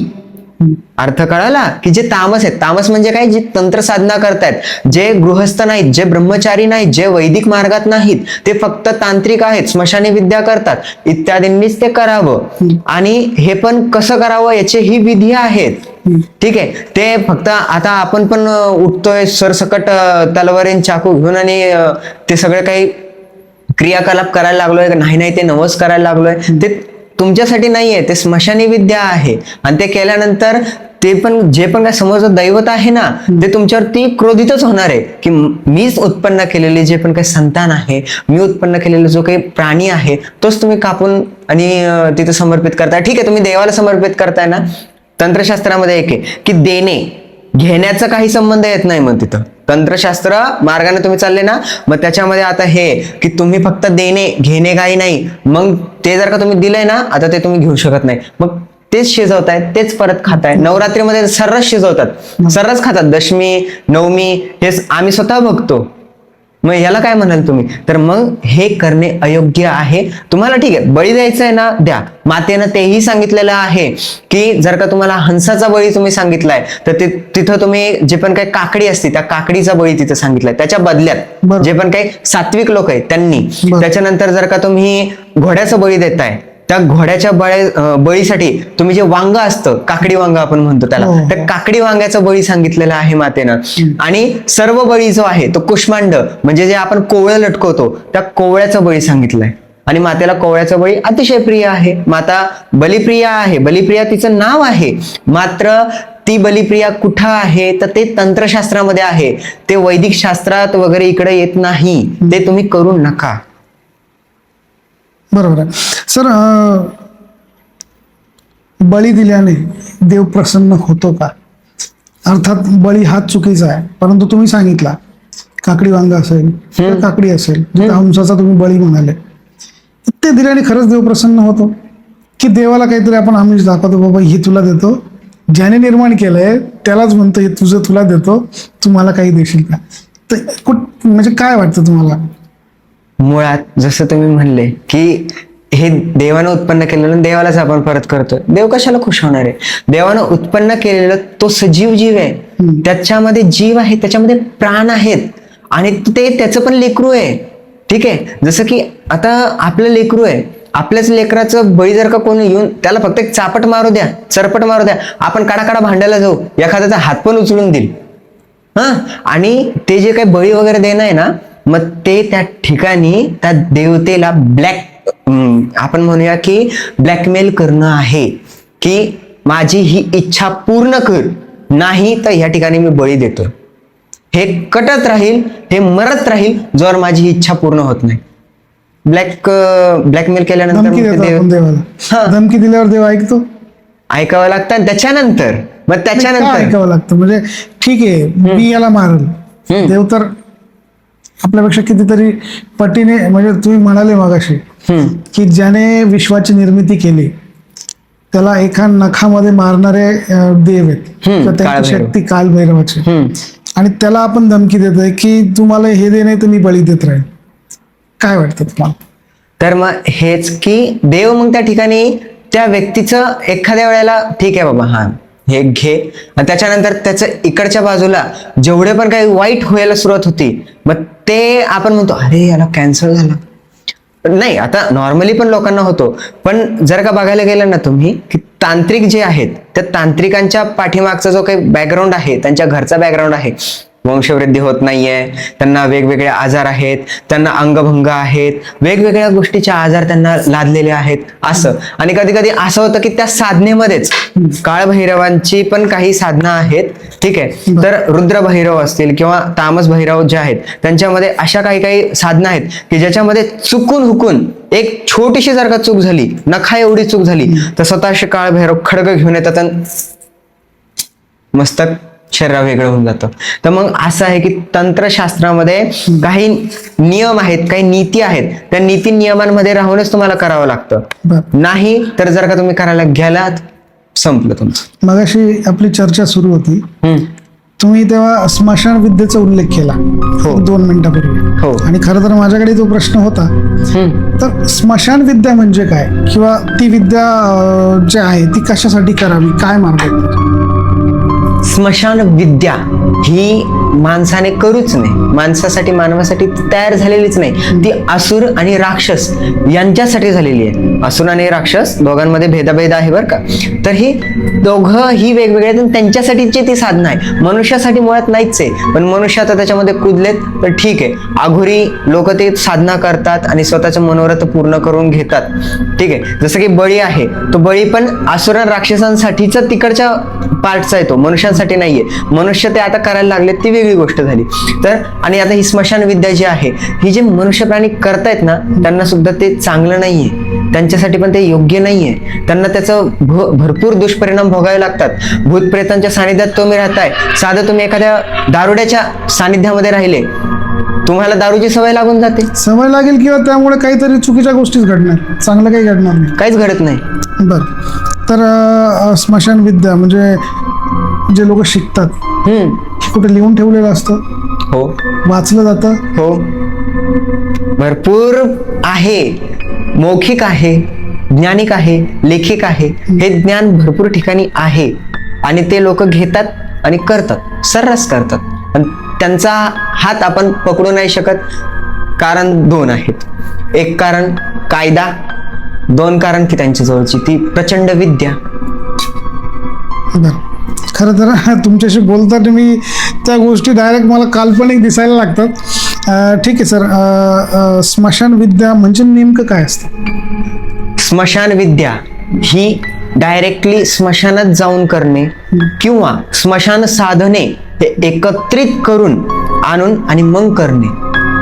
अर्थ कळाला की जे तामस आहेत, तामस म्हणजे काय, जे तंत्र साधना करतायत, जे गृहस्थ नाहीत, जे ब्रह्मचारी नाहीत, जे वैदिक मार्गात नाहीत, ते फक्त तांत्रिक आहेत, स्मशानी विद्या करतात, इत्यादींनीच ते करावं. आणि हे पण कसं करावं याचे ही विधी आहेत. ठीक आहे, ते फक्त आता आपण पण उठतोय सरसकट तलवारीन चाकू घेऊन आणि ते सगळे काही क्रियाकलाप करायला लागलोय, नाही ते नवस करायला लागलोय, ते तुमच्यासाठी नाहीये, ते स्मशानी विद्या आहे. आणि ते केल्यानंतर ते पण जे पण काय समोरचं दैवत आहे ना, ते तुमच्यावरती क्रोधितच होणार आहे की मीच उत्पन्न केलेले जे पण काही संतान आहे, मी उत्पन्न केलेला जो काही प्राणी आहे, तोच तुम्ही कापून आणि तिथे समर्पित करताय. ठीक आहे, तुम्ही देवाला समर्पित करताय ना. तंत्रशास्त्रामध्ये एक आहे की देणे घेण्याचा काही संबंध येत नाही. मग तिथं तंत्रशास्त्र मार्गाने तुम्ही चालले ना, मग त्याच्यामध्ये आता हे की तुम्ही फक्त देणे घेणे काही नाही. मग ते जर का तुम्ही दिलंय ना, आता ते तुम्ही घेऊ शकत नाही. मग तेच शिजवतायत, तेच परत खाताय. नवरात्रीमध्ये सर्रास शिजवतात, सर्रास खातात. दशमी, नवमी हे आम्ही स्वतः बघतो. मग याला काय म्हणाल तुम्ही? तर मग हे करणे अयोग्य आहे. तुम्हाला ठीक आहे बळी द्यायचा आहे ना, द्या. मातेनं तेही सांगितलेलं आहे की जर का तुम्हाला हंसाचा बळी तुम्ही सांगितलाय तर तिथं तुम्ही जे पण काही काकडी असते त्या काकडीचा बळी तिथं सांगितलाय, त्याच्या बदल्यात जे पण काही सात्विक लोक आहेत त्यांनी. त्याच्यानंतर जर का तुम्ही घोड्याचा बळी देताय, त्या घोड्याच्या बळीसाठी तुम्ही जे वांग असतं, काकडी वांग आपण म्हणतो त्याला, त्या काकडी वांग्याचा बळी सांगितलेला आहे मातेनं. आणि सर्व बळी जो आहे तो कुष्मांड म्हणजे जे आपण कोवळं लटकवतो त्या कोवळ्याचा बळी सांगितलाय. आणि मातेला कोवळ्याचा बळी अतिशय प्रिय आहे. माता बलिप्रिया आहे, बलिप्रिया तिचं नाव आहे. मात्र ती बलिप्रिया कुठं आहे तर ते तंत्रशास्त्रामध्ये आहे, ते वैदिक शास्त्रात वगैरे इकडे येत नाही. ते तुम्ही करू नका. बरोबर आहे सर. बळी दिल्याने देव प्रसन्न होतो का? अर्थात बळी हा चुकीचा आहे, परंतु तुम्ही सांगितला काकडी वांग असेल किंवा काकडी असेल, हंसाचा तुम्ही बळी म्हणाले, ते दिल्याने खरंच देव प्रसन्न होतो की देवाला काहीतरी आपण आमिष दाखवतो, बाबा ही तुला देतो, ज्याने निर्माण केलंय त्यालाच म्हणतो हे तुझं तुला देतो, तू मला काही देशील का? तर म्हणजे काय वाटतं तुम्हाला? मुळात जसं तुम्ही म्हणले की हे देवानं उत्पन्न केलेलं देवालाच आपण परत करतोय, देव कशाला खुश होणार आहे? देवानं उत्पन्न केलेलं तो सजीव जीव आहे, त्याच्यामध्ये जीव आहे, त्याच्यामध्ये प्राण आहेत आणि ते त्याचं पण लेकरू आहे. ठीक आहे, जसं की आता आपलं लेकरू आहे, आपल्याच लेकराचं बळी जर का कोणी येऊन त्याला फक्त एक चापट मारू द्या, चरपट मारू द्या, आपण काढा भांडायला जाऊ, एखाद्याचा हात पण उचलून देईल. आणि ते जे काही बळी वगैरे देणं आहे ना, मग ते त्या ठिकाणी त्या देवतेला आपण म्हणूया की ब्लॅकमेल करणं आहे की माझी ही इच्छा पूर्ण कर, नाही तर या ठिकाणी मी बळी देतो. हे कटत राहील, हे मरत राहील जोवर माझी इच्छा पूर्ण होत नाही. ब्लॅकमेल केल्यानंतर धमकी दिल्यावर देव ऐकतो? ऐकावं लागतं. आणि त्याच्यानंतर ऐकावं लागतं. म्हणजे ठीक आहे मी याला मारल, देव तर आपल्यापेक्षा कितीतरी पटीने, म्हणजे तुम्ही म्हणाले मगाशी की ज्याने विश्वाची निर्मिती केली त्याला एका नखामध्ये मारणारे देव आहेत, तर त्यांची शक्ती कालभैरवाची. आणि त्याला आपण धमकी देतोय की तुम्हाला हे दे नाही तर मी बळी देत राहील. काय वाटतं तुम्हाला? तर मग हेच की देव मग त्या ठिकाणी त्या व्यक्तीचं एखाद्या वेळेला ठीक आहे बाबा हा हे घे, आणि त्याच्यानंतर त्याचं इकडच्या बाजूला जेवढे पण काही वाईट व्हायला सुरुवात होती मग ते आपण म्हणतो अरे याला कॅन्सर झालं. नाही, आता नॉर्मली पण लोकांना होतो, पण जर का बघायला गेलं ना तुम्ही की तांत्रिक जे आहेत त्या तांत्रिकांच्या पाठीमागचा जो काही बॅकग्राऊंड आहे, त्यांच्या घरचा बॅकग्राऊंड आहे, वंशवृद्धी होत नाहीये, त्यांना वेगवेगळे आजार आहेत, त्यांना अंगभंग आहेत, वेगवेगळ्या गोष्टीचे आजार त्यांना लादलेले आहेत असं. आणि कधी कधी असं होतं की त्या साधनेमध्येच काळभैरवांची पण काही साधना आहेत, ठीक आहे. तर रुद्र भैरव असतील किंवा तामस भैरव जे आहेत त्यांच्यामध्ये अशा काही काही साधना आहेत की ज्याच्यामध्ये चुकून हुकून एक छोटीशी जर का चूक झाली, नखा एवढी चूक झाली तर स्वतःशी काळभैरव खडग घेऊन येतात आणि मस्तक शरीर वेगळं होऊन जातं. तर मग असं आहे की तंत्रशास्त्रामध्ये काही नियम आहेत, काही नीती आहेत, त्या नीती नियमांमध्ये राहूनच तुम्हाला करावं लागतं. बरं. नाही तर जर का तुम्ही करायला गेलात संपलं तुमचं. मगाशी आपली चर्चा सुरू होती, तुम्ही तेव्हा स्मशान विद्येचा उल्लेख केला हो. 2 मिनिटापूर्वी. हो. आणि खरं तर माझ्याकडे तो प्रश्न होता. तर स्मशान विद्या म्हणजे काय, किंवा ती विद्या जी आहे ती कशासाठी करावी, काय मार्ग आहेत? स्मशान विद्या ही माणसाने करूच नाही, माणसासाठी मानवासाठी ती तयार झालेलीच नाही. ती असुर आणि राक्षस यांच्यासाठी झालेली आहे. असुर आणि राक्षस दोघांमध्ये भेदाभेद आहे बरं का. तर ही दोघं ही वेगवेगळे आहेत, त्यांच्यासाठीची ती साधना आहे, मनुष्यासाठी मुळात नाहीच आहे. पण मनुष्य आता त्याच्यामध्ये कुदलेत तर ठीक आहे, आघोरी लोक ते साधना करतात आणि स्वतःचं मनोरथ पूर्ण करून घेतात, ठीक आहे. जसं की बळी आहे, तो बळी पण असुर आणि राक्षसांसाठीच तिकडच्या पार्टचा आहे, तो मनुष्यांसाठी नाहीये. मनुष्य ते आता करायला लागले ती वेगळी गोष्ट झाली. तर आणि आता ही स्मशान विद्या जी आहे ही जे मनुष्य प्राणी करतायत ना त्यांना सुद्धा ते चांगलं नाहीये, त्यांच्यासाठी पण ते योग्य नाहीये. त्यांना त्याचं भरपूर दुष्परिणाम भोगावे लागतात. भूतप्रेतांच्या सानिध्यात तुम्ही राहताय, साधं तुम्ही एखाद्या दारुड्याच्या सानिध्यामध्ये राहिले, तुम्हाला दारूची सवय लागून जाते, सवय लागेल किंवा त्यामुळे काहीतरी चुकीच्या गोष्टीच घडणार, चांगलं काही घडणार नाही. काहीच घडत नाही. बर. तर स्मशान विद्या म्हणजे जे लोक शिकतात कुठे लिहून ठेवलेलं असतं, हो, वाचलं जातं, हो, भरपूर आहे. मौखिक आहे, ज्ञानिक आहे, लेखिक आहे, हे ज्ञान भरपूर ठिकाणी आहे आणि ते लोक घेतात आणि करतात, सर्रास करतात. आणि त्यांचा हात आपण पकडू नाही शकत. कारण 2 आहेत. एक कारण कायदा, 2 कारण की त्यांच्या जवळची ती प्रचंड विद्या. बरं. खरं तर तुमच्याशी बोलताना मी त्या गोष्टी डायरेक्ट मला काल्पनिक दिसायला लागतात. ठीक आहे सर, स्मशान विद्या म्हणजे नेमकं काय असतं? स्मशान विद्या ही डायरेक्टली स्मशानात जाऊन करणे किंवा स्मशान साधने हे एकत्रित करून आणून आणि मग करणे,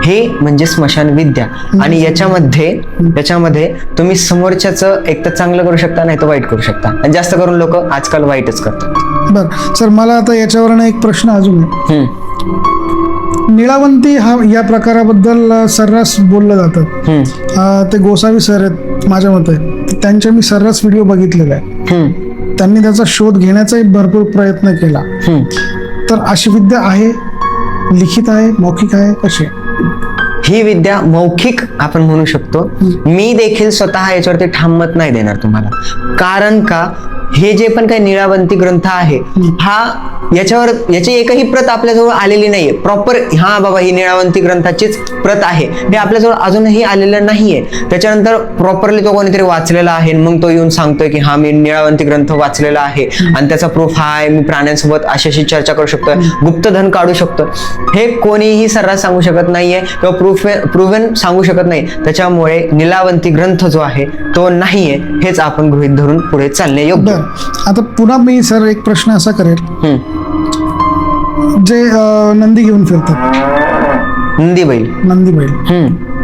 हे म्हणजे स्मशान विद्या. आणि याच्यामध्ये तुम्ही समोरच्याचं एक तर चांगलं करू शकता, नाही तर वाईट करू शकता. आणि जास्त करून लोक आजकाल वाईटच करतात. बर सर, मला आता याच्यावरनं एक प्रश्न अजून आहे. निळावंती हा या प्रकाराबद्दल सर्रास बोललं जातं. ते गोसावी सर आहेत माझ्या मते, त्यांचे मी सर्रास व्हिडिओ बघितलेले आहे. त्यांनी त्याचा शोध घेण्याचाही भरपूर प्रयत्न केला. तर अशी विद्या आहे, लिखित आहे, मौखिक आहे, कशी? ही विद्या मौखिक आपण म्हणू शकतो. मी देखील स्वतः याच्यावरती ठाम मत नाही देणार तुम्हाला. कारण का, हे जे पण काही निळावंती ग्रंथ आहे हा याची एकही प्रत आपल्याजवळ आलेली नाहीये प्रॉपर. हा बाबा ही निळावंती ग्रंथाचीच प्रत आहे हे आपल्याजवळ अजूनही आलेलं नाहीये. त्याच्यानंतर प्रॉपरली तो कोणीतरी वाचलेला आहे, मग तो येऊन सांगतोय की हा मी निळावंती ग्रंथ वाचलेला आहे आणि त्याचा प्रूफ हा आहे, मी प्राण्यांसोबत अशी चर्चा करू शकतोय, गुप्तधन काढू शकतो. हे कोणीही सर्रास सांगू शकत नाहीये किंवा प्रूव्हन सांगू शकत नाही. त्याच्यामुळे निळावंती ग्रंथ जो आहे तो नाहीये हेच आपण गृहीत धरून पुढे चालणे योग्य. आता पुन्हा मी सर एक प्रश्न असा करेल, जे नंदी घेऊन फिरतात, नंदी बैल,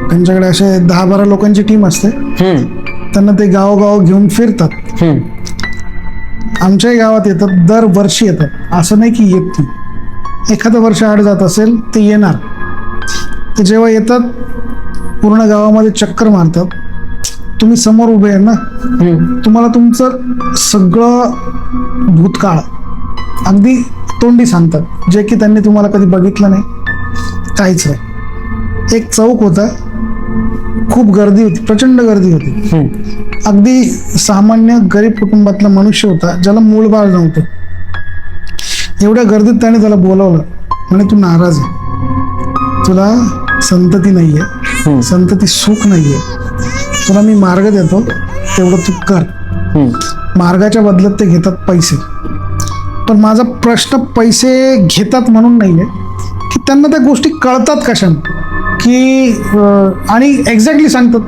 त्यांच्याकडे असे 10-12 लोकांची टीम असते, त्यांना ते गावोगाव घेऊन फिरतात. आमच्याही गावात येतात, दरवर्षी येतात, असं नाही की येत नाही. एखादं वर्ष आड जात असेल ते येणार. ते जेव्हा येतात पूर्ण गावामध्ये चक्कर मारतात. तुम्ही समोर उभे आहे ना, तुम्हाला तुमचं सगळं भूतकाळ अगदी तोंडी सांगतात, जे की त्यांनी तुम्हाला कधी बघितलं नाही, काहीच नाही. एक चौक होता, खूप गर्दी होती, प्रचंड गर्दी होती. अगदी सामान्य गरीब कुटुंबातला मनुष्य होता, ज्याला मूळ बाळ नव्हतं. एवढ्या गर्दीत त्याने त्याला बोलावलं, म्हणे तू नाराज आहे, तुला संतती नाहीये, संतती सुख नाहीये, तुला मी मार्ग देतो, तेवढं तू कर. मार्गाच्या बदल्यात ते घेतात पैसे. पण माझा प्रश्न पैसे घेतात म्हणून नाहीये, की त्यांना त्या गोष्टी कळतात कशाने, की आणि एक्झॅक्टली सांगतात.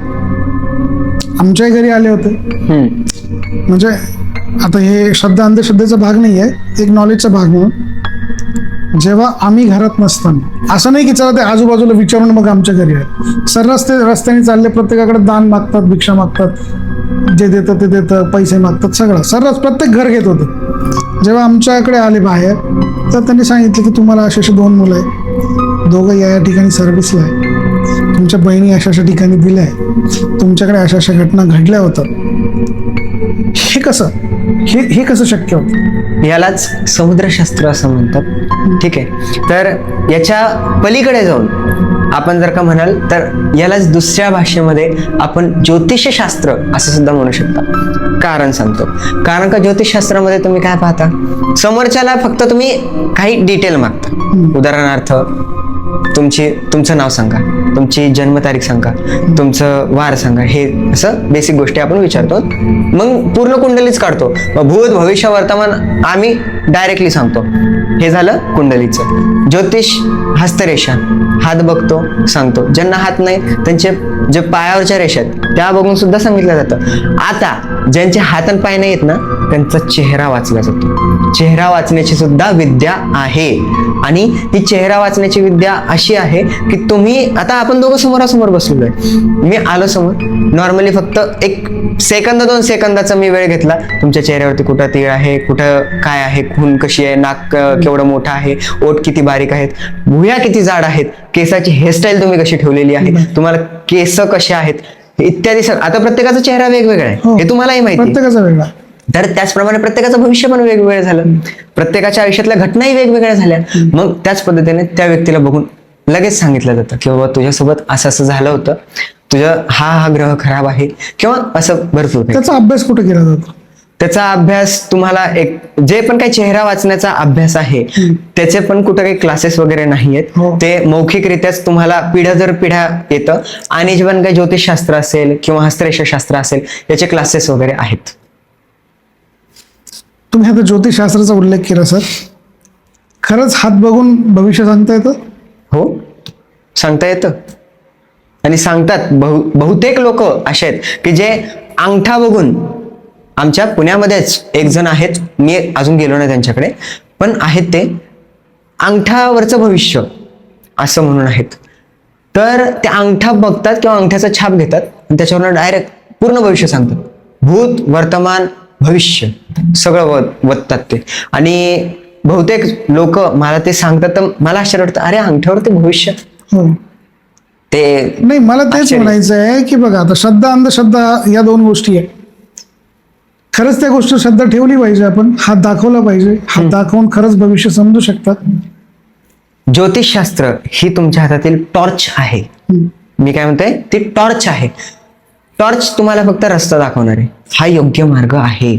आमच्याही घरी आले होते, म्हणजे आता हे श्रद्धा अंधश्रद्धेचा भाग नाही आहे, एक नॉलेजचा भाग म्हणून. जेव्हा आम्ही घरात नसताना, असं नाही की चला ते आजूबाजूला विचारून मग आमच्या घरी आहे, सर्रास ते रस्त्याने चालले, प्रत्येकाकडे दान मागतात, भिक्षा मागतात, जे देतं ते देतं, पैसे मागतात, सगळं सर्रास प्रत्येक घर घेत होते. जेव्हा आमच्याकडे आले बाहेर, तर त्यांनी सांगितलं की तुम्हाला अशी 2 मुलं आहे, दोघं या ठिकाणी सर्व्हिसला आहे, तुमच्या बहिणी अशा ठिकाणी दिल्या आहे, तुमच्याकडे अशा घटना घडल्या होतात. हे कसं हे कसं शक्य होतं? यालाच समुद्रशास्त्र असं म्हणतात. ठीक आहे, तर याच्या पलीकडे जाऊन आपण जर का म्हणाल तर यालाच दुसऱ्या भाषेमध्ये आपण ज्योतिषशास्त्र असं सुद्धा म्हणू शकता. कारण सांगतो, कारण का ज्योतिषशास्त्रामध्ये तुम्ही काय पाहता, समोरच्याला फक्त तुम्ही काही डिटेल मागता. उदाहरणार्थ तुमचं नाव सांगा, तुमची जन्मतारीख सांगा, तुमचं वार सांगा, हे असं बेसिक गोष्टी आपण विचारतो. मग पूर्ण कुंडलीच काढतो. मग भूत भविष्य वर्तमान आम्ही डायरेक्टली सांगतो. हे झालं कुंडलीचं. ज्योतिष हस्तरेषा, हात बघतो सांगतो. ज्यांना हात नाही त्यांचे जे पायावरच्या रेषा आहेत त्या बघून सुद्धा सांगितलं जातं. आता ज्यांचे हात आणि पाय नाही आहेत ना, त्यांचा चेहरा वाचला जातो. चेहरा वाचण्याची सुद्धा विद्या आहे. आणि ही चेहरा वाचण्याची विद्या अशी आहे की तुम्ही, आता आपण दोघं समोरासमोर बसलेलो आहे, मी आलो समोर, नॉर्मली फक्त 1 सेकंद 2 सेकंदाचा मी वेळ घेतला, तुमच्या चेहऱ्यावरती कुठं तीळ आहे, कुठं काय आहे, खून कशी आहे, नाक केवढं मोठं आहे, ओठ किती बारीक आहेत, भुया किती जाड आहेत, केसाची हेअरस्टाईल तुम्ही कशी ठेवलेली आहे, तुम्हाला केस कसे आहेत, इत्यादी. आता प्रत्येकाचा चेहरा वेगवेगळा आहे, हे तुम्हालाही माहिती आहे. प्रत्येकाचा वेगळा. तर त्याचप्रमाणे प्रत्येकाचं भविष्य पण वेगवेगळं झालं, प्रत्येकाच्या आयुष्यातल्या घटनाही वेगवेगळ्या झाल्या. मग त्याच पद्धतीने त्या व्यक्तीला बघून लगेच सांगितलं जातं की बाबा तुझ्यासोबत असं असं झालं होतं, तुझं हा ग्रह खराब आहे, किंवा असं भरपूर काही. त्याचा अभ्यास कुठे केला जातो? त्याचा अभ्यास तुम्हाला जे पण काही चेहरा वाचण्याचा अभ्यास आहे त्याचे पण कुठं काही क्लासेस वगैरे नाहीयेत. ते मौखिकरित्याच तुम्हाला पिढ्या दर पिढ्या येतं. आणि जे पण काही ज्योतिषशास्त्र असेल किंवा हस्तरेषाशास्त्र असेल याचे क्लासेस वगैरे आहेत. तुम्ही आता ज्योतिषशास्त्राचा उल्लेख केला सर, खरंच हात बघून भविष्य सांगता येतं? हो, सांगता येतं. आणि सांगतात. बहुतेक लोक असे आहेत की जे अंगठा बघून, आमच्या पुण्यामध्येच एक जण आहेत, मी अजून गेलो नाही त्यांच्याकडे, पण आहेत ते अंगठावरचं भविष्य असं म्हणून आहेत. तर ते अंगठा बघतात किंवा अंगठ्याचा छाप घेतात आणि त्याच्यावरून डायरेक्ट पूर्ण भविष्य सांगतात. भूत वर्तमान भविष्य सगळं वततात ते. आणि बहुतेक लोक मला ते सांगतात तर मला आश्चर्य वाटतं, अरे अंगठ्यावर ते भविष्य. ते नाही, मला तेच म्हणायचं आहे की बघा, आता श्रद्धा अंधश्रद्धा या 2 गोष्टी आहे. खरंच त्या गोष्टी श्रद्धा ठेवली पाहिजे, आपण हात दाखवला पाहिजे, हात दाखवून खरंच भविष्य समजू शकतात. ज्योतिषशास्त्र ही तुमच्या हातातील टॉर्च आहे. मी काय म्हणतोय, ती टॉर्च आहे. टॉर्च तुम्हाला फक्त रस्ता दाखवणार आहे, हा योग्य मार्ग आहे.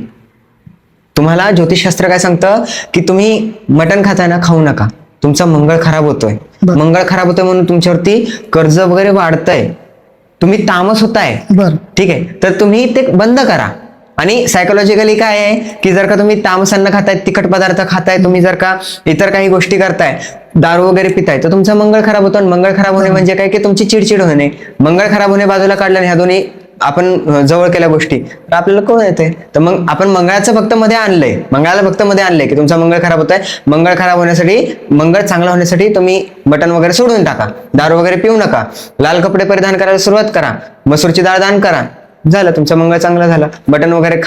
तुम्हाला ज्योतिषशास्त्र काय सांगतं की तुम्ही मटण खाताय ना, खाऊ नका, तुमचा मंगळ खराब होतोय. मंगळ खराब होतोय म्हणून तुमच्यावरती कर्ज वगैरे वाढतंय, तुम्ही तामस होताय, ठीक आहे, तर तुम्ही ते बंद करा. आणि सायकोलॉजिकली काय आहे की जर का तुम्ही तामसांना खाताय, तिखट पदार्थ खाताय, तुम्ही जर का इतर काही गोष्टी करताय, दारू वगैरे पिताय, तर तुमचा मंगळ खराब होतो. आणि मंगळ खराब होणे म्हणजे काय की तुमची चिडचिड होणे. मंगळ खराब होणे बाजूला काढल्याने ह्या दोन्ही आपण जवळ केल्या गोष्टी तर आपल्याला कोण येते. तर मग आपण मंगळाचं फक्त मध्ये आणलंय, मंगळाला फक्त मध्ये आणलंय की तुमचा मंगळ खराब होत आहे. मंगळ खराब होण्यासाठी, मंगळ चांगला होण्यासाठी तुम्ही मटण वगैरे सोडून टाका, दारू वगैरे पिऊ नका, लाल कपडे परिधान करायला सुरुवात करा, मसूरची डाळ दान करा, झालं तुमचं मंगळ चांगलं झालं. मटण वगैरे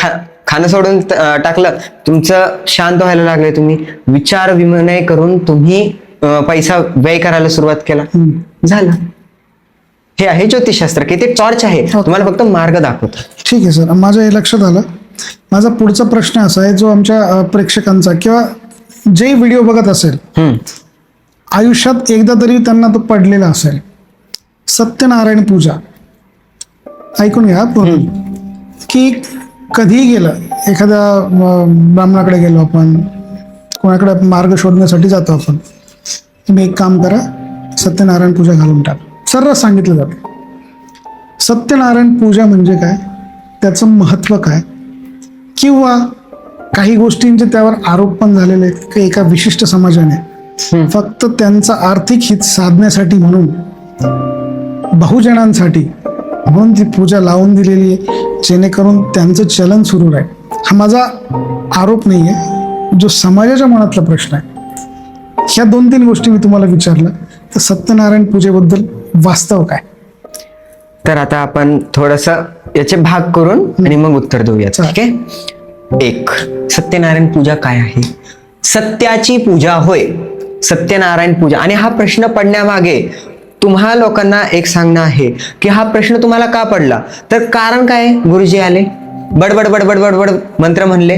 खाणं सोडून टाकलं, तुमचं शांत व्हायला लागले, तुम्ही विचार विनिमय करून तुम्ही पैसा व्यय करायला सुरुवात केला, झालं. हे आहे ज्योतिषशास्त्र की ते टॉर्च आहे, तुम्हाला फक्त मार्ग दाखवतं. ठीक आहे सर, माझ्या हे लक्षात आलं. माझा पुढचा प्रश्न असा आहे जो आमच्या प्रेक्षकांचा किंवा जे व्हिडिओ बघत असेल आयुष्यात एकदा तरी त्यांना तो पडलेला असेल, सत्यनारायण पूजा. ऐकून घ्या पूर्ण. की कधीही गेलं, एखाद्या ब्राह्मणाकडे गेलो आपण, कोणाकडे मार्ग शोधण्यासाठी जातो आपण, तुम्ही एक काम करा, सत्यनारायण पूजा घालून टाक. सर्रास सांगितलं जातं. सत्यनारायण पूजा म्हणजे काय, त्याचं महत्त्व काय, किंवा काही गोष्टींचे त्यावर आरोप पण झालेले आहेत की एका विशिष्ट समाजाने फक्त त्यांचा आर्थिक हित साधण्यासाठी म्हणून, बहुजनांसाठी म्हणून ती पूजा लावून दिलेली आहे, जेणेकरून त्यांचं चलन सुरू राहील. हा माझा आरोप नाही आहे, जो समाजाच्या मनातला प्रश्न आहे. ह्या 2-3 गोष्टी मी तुम्हाला विचारलं, तर सत्यनारायण पूजेबद्दल वास्तव काय. तर आता आपण थोडस याचे भाग करून आणि मग उत्तर देऊया. ठीक आहे. 1. सत्यनारायण पूजा काय आहे. सत्याची पूजा होय सत्यनारायण पूजा. आणि हा प्रश्न पडण्यामागे तुम्हा लोकांना एक सांगणं आहे की हा प्रश्न तुम्हाला का पडला. तर कारण काय, गुरुजी आले, बडबड बडबड बडबड मंत्र म्हणले,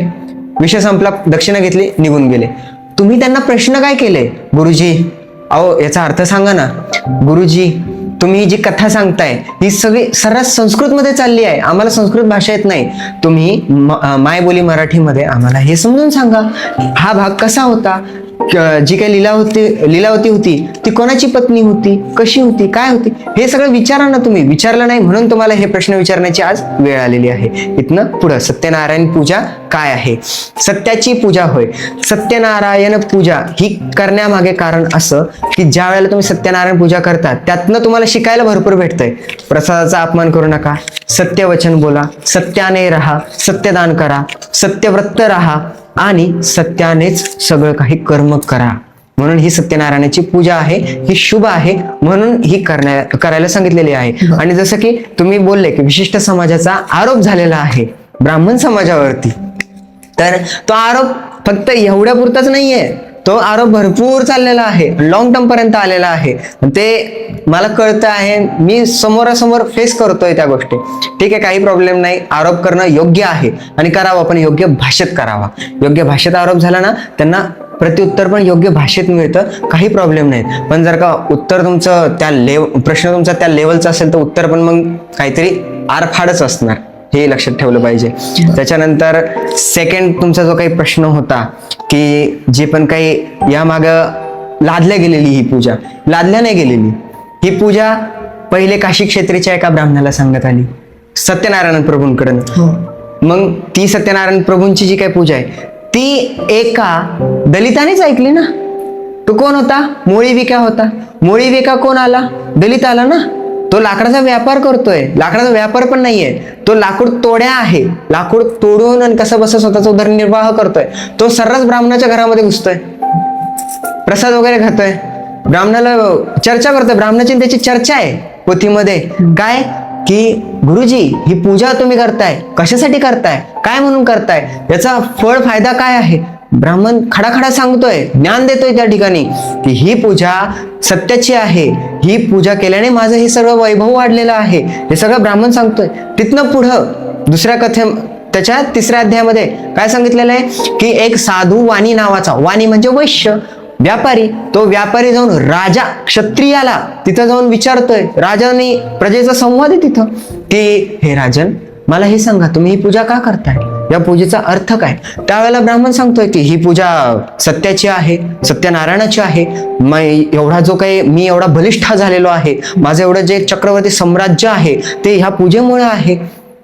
विषय संपला, दक्षिणा घेतली, निघून गेले. तुम्ही त्यांना प्रश्न काय केले, गुरुजी अहो याचा अर्थ सांगा ना. गुरुजी तुम्ही जी कथा सांगताय ही सगळी सर्रास संस्कृत मध्ये चालली आहे, आम्हाला संस्कृत भाषा येत नाही, तुम्ही मायबोली मराठीमध्ये आम्हाला हे समजून सांगा. हा भाग कसा होता, जी काही लीलावती होती ती कोणाची पत्नी होती, कशी होती, काय होती, हे सगळं विचारा ना. तुम्ही विचारलं नाही म्हणून तुम्हाला हे प्रश्न विचारण्याची आज वेळ आलेली आहे. इथनं पुढं सत्यनारायण पूजा काय आहे. सत्याची पूजा होय सत्यनारायण पूजा ही करण्यामागे कारण असं की ज्या वेळेला तुम्ही सत्यनारायण पूजा करता त्यातनं तुम्हाला शिकायला भरपूर भेटतंय. प्रसादाचा अपमान करू नका, सत्यवचन बोला, सत्याने राहा, सत्यदान करा, सत्यव्रत राहा आणि सत्यानेच सगळं काही कर्म करा. म्हणून ही सत्यनारायणाची पूजा आहे, ही शुभ आहे, म्हणून ही करायला सांगितलेली आहे. आणि जसं की तुम्ही बोलले की विशिष्ट समाजाचा आरोप झालेला आहे ब्राह्मण समाजावरती, तर तो आरोप फक्त एवढ्या पुरताच नाहीये, तो आरोप भरपूर चाललेला आहे, लॉंग टर्म पर्यंत आलेला आहे. ते मला कळतं आहे, मी समोरासमोर फेस करतोय त्या गोष्टी. ठीक आहे, काही प्रॉब्लेम नाही, आरोप करणं योग्य आहे आणि करावं, पण योग्य भाषेत करावा. योग्य भाषेत आरोप झाला ना, त्यांना प्रत्युत्तर पण योग्य भाषेत मिळतं, काही प्रॉब्लेम नाही. पण जर का उत्तर तुमचं प्रश्न तुमचा त्या लेवलचा असेल तर उत्तर पण मग काहीतरी आरफाडच असणार, हे लक्षात ठेवलं पाहिजे. त्याच्यानंतर सेकंड तुमचा जो काही प्रश्न होता की जे पण काही यामागं लादल्या गेलेली ही पूजा, लादल्या नाही गेलेली ही पूजा पहिले काशी क्षेत्रीच्या एका ब्राह्मणाला सांगण्यात आली सत्यनारायण प्रभूंकडून. मग ती सत्यनारायण प्रभूंची जी काही पूजा आहे ती एका दलितानेच ऐकली ना. तो कोण होता, मोळी विका होता. मोळी विका कोण आला, दलित आला ना. तो लाकडाचा व्यापार करतोय, लाकडाचा व्यापार पण नाहीये, तो लाकूड तोड्या आहे, लाकूड तोडून आणि कसं बस स्वतःचा उदरनिर्वाह करतोय. तो सर्रास ब्राह्मणाच्या घरामध्ये घुसतोय, प्रसाद वगैरे खातोय, ब्राह्मणाला चर्चा करतोय, ब्राह्मणाची त्याची चर्चा आहे पोथीमध्ये. काय की गुरुजी ही पूजा तुम्ही करताय, कशासाठी करताय, काय म्हणून करताय, याचा फळ फायदा काय आहे. ब्राह्मण खडाखडा सांगतोय, ज्ञान देतोय त्या ठिकाणी की ही पूजा सत्याची आहे, ही पूजा केल्याने माझं हे सगळं वैभव वाढलेलं आहे, हे सगळं ब्राह्मण सांगतोय. तिथनं पुढं दुसऱ्या त्याच्या 3ऱ्या अध्यायामध्ये काय सांगितलेलं आहे की एक साधू वाणी नावाचा, वाणी म्हणजे वैश्य, व्यापारी, तो व्यापारी जाऊन राजा क्षत्रियाला तिथं जाऊन विचारतोय, राजाने प्रजेचा संवाद आहे तिथं की हे राजन मला हे सांगा तुम्ही ही पूजा का करताय, या पूजेचा अर्थ काय. त्यावेळेला ब्राह्मण सांगतोय की ही पूजा सत्याची आहे, सत्यनारायणाची आहे, एवढा जो काही मी एवढा बलिष्ठ झालेलो आहे, माझं एवढं जे चक्रवर्ती साम्राज्य आहे ते ह्या पूजेमुळे आहे.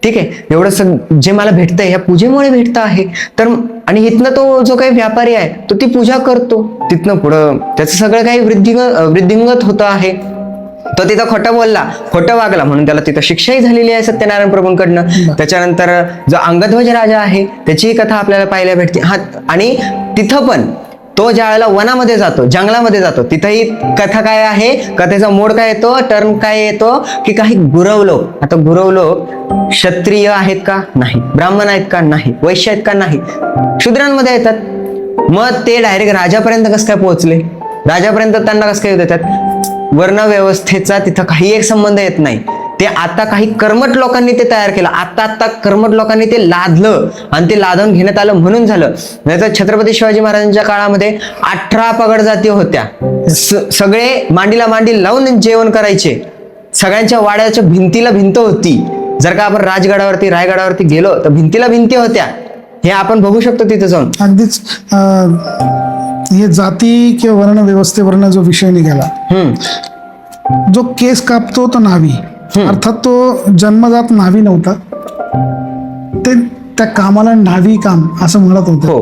ठीक आहे, एवढं जे मला भेटतंय ह्या पूजेमुळे भेटतं आहे. तर आणि इथनं तो जो काही व्यापारी आहे तो ती पूजा करतो. तिथनं पुढं त्याचं सगळं काही वृद्धिंगत होतं आहे. तो तिथं खोटं बोलला, खोटं वागला म्हणून त्याला तिथं शिक्षाही झालेली आहे सत्यनारायण प्रभूंकडनं. त्याच्यानंतर जो अंगध्वज राजा आहे त्याची कथा आपल्याला पाहायला भेटते. हा, आणि तिथं पण तो ज्या वेळेला वनामध्ये जातो, जंगलामध्ये जातो, तिथंही कथा काय आहे, कथेचा मोड काय येतो, टर्न काय येतो की काही गुरव लोक. आता गुरव लोक क्षत्रिय आहेत का, नाही. ब्राह्मण आहेत का, नाही. वैश्य आहेत का, नाही. शूद्रांमध्ये येतात. मग ते डायरेक्ट राजापर्यंत कसं काय पोहोचले, राजापर्यंत त्यांना कसं काय येतात. वर्ण व्यवस्थेचा तिथं काही एक संबंध येत नाही. ते आता काही कर्मठ लोकांनी ते तयार केलं. आता कर्मठ लोकांनी ते लादलं आणि ते लादून घेण्यात आलं म्हणून झालं. नाहीतर छत्रपती शिवाजी महाराजांच्या काळामध्ये 18 पगड जाती होत्या. सगळे मांडीला मांडी लावून जेवण करायचे. सगळ्यांच्या वाड्याच्या भिंतीला भिंत होती. जर का आपण राजगडावरती रायगडावरती गेलो तर भिंतीला भिंती होत्या. हे आपण बघू शकतो तिथे जाऊन. अगदीच हे जाती किंवा वर्ण व्यवस्थेवरनं जो विषय निघाला, जो केस कापतो तो न्हावी, अर्थात तो जन्मजात न्हावी नव्हता, ते त्या कामाला न्हावी काम असं म्हणत होते. हो,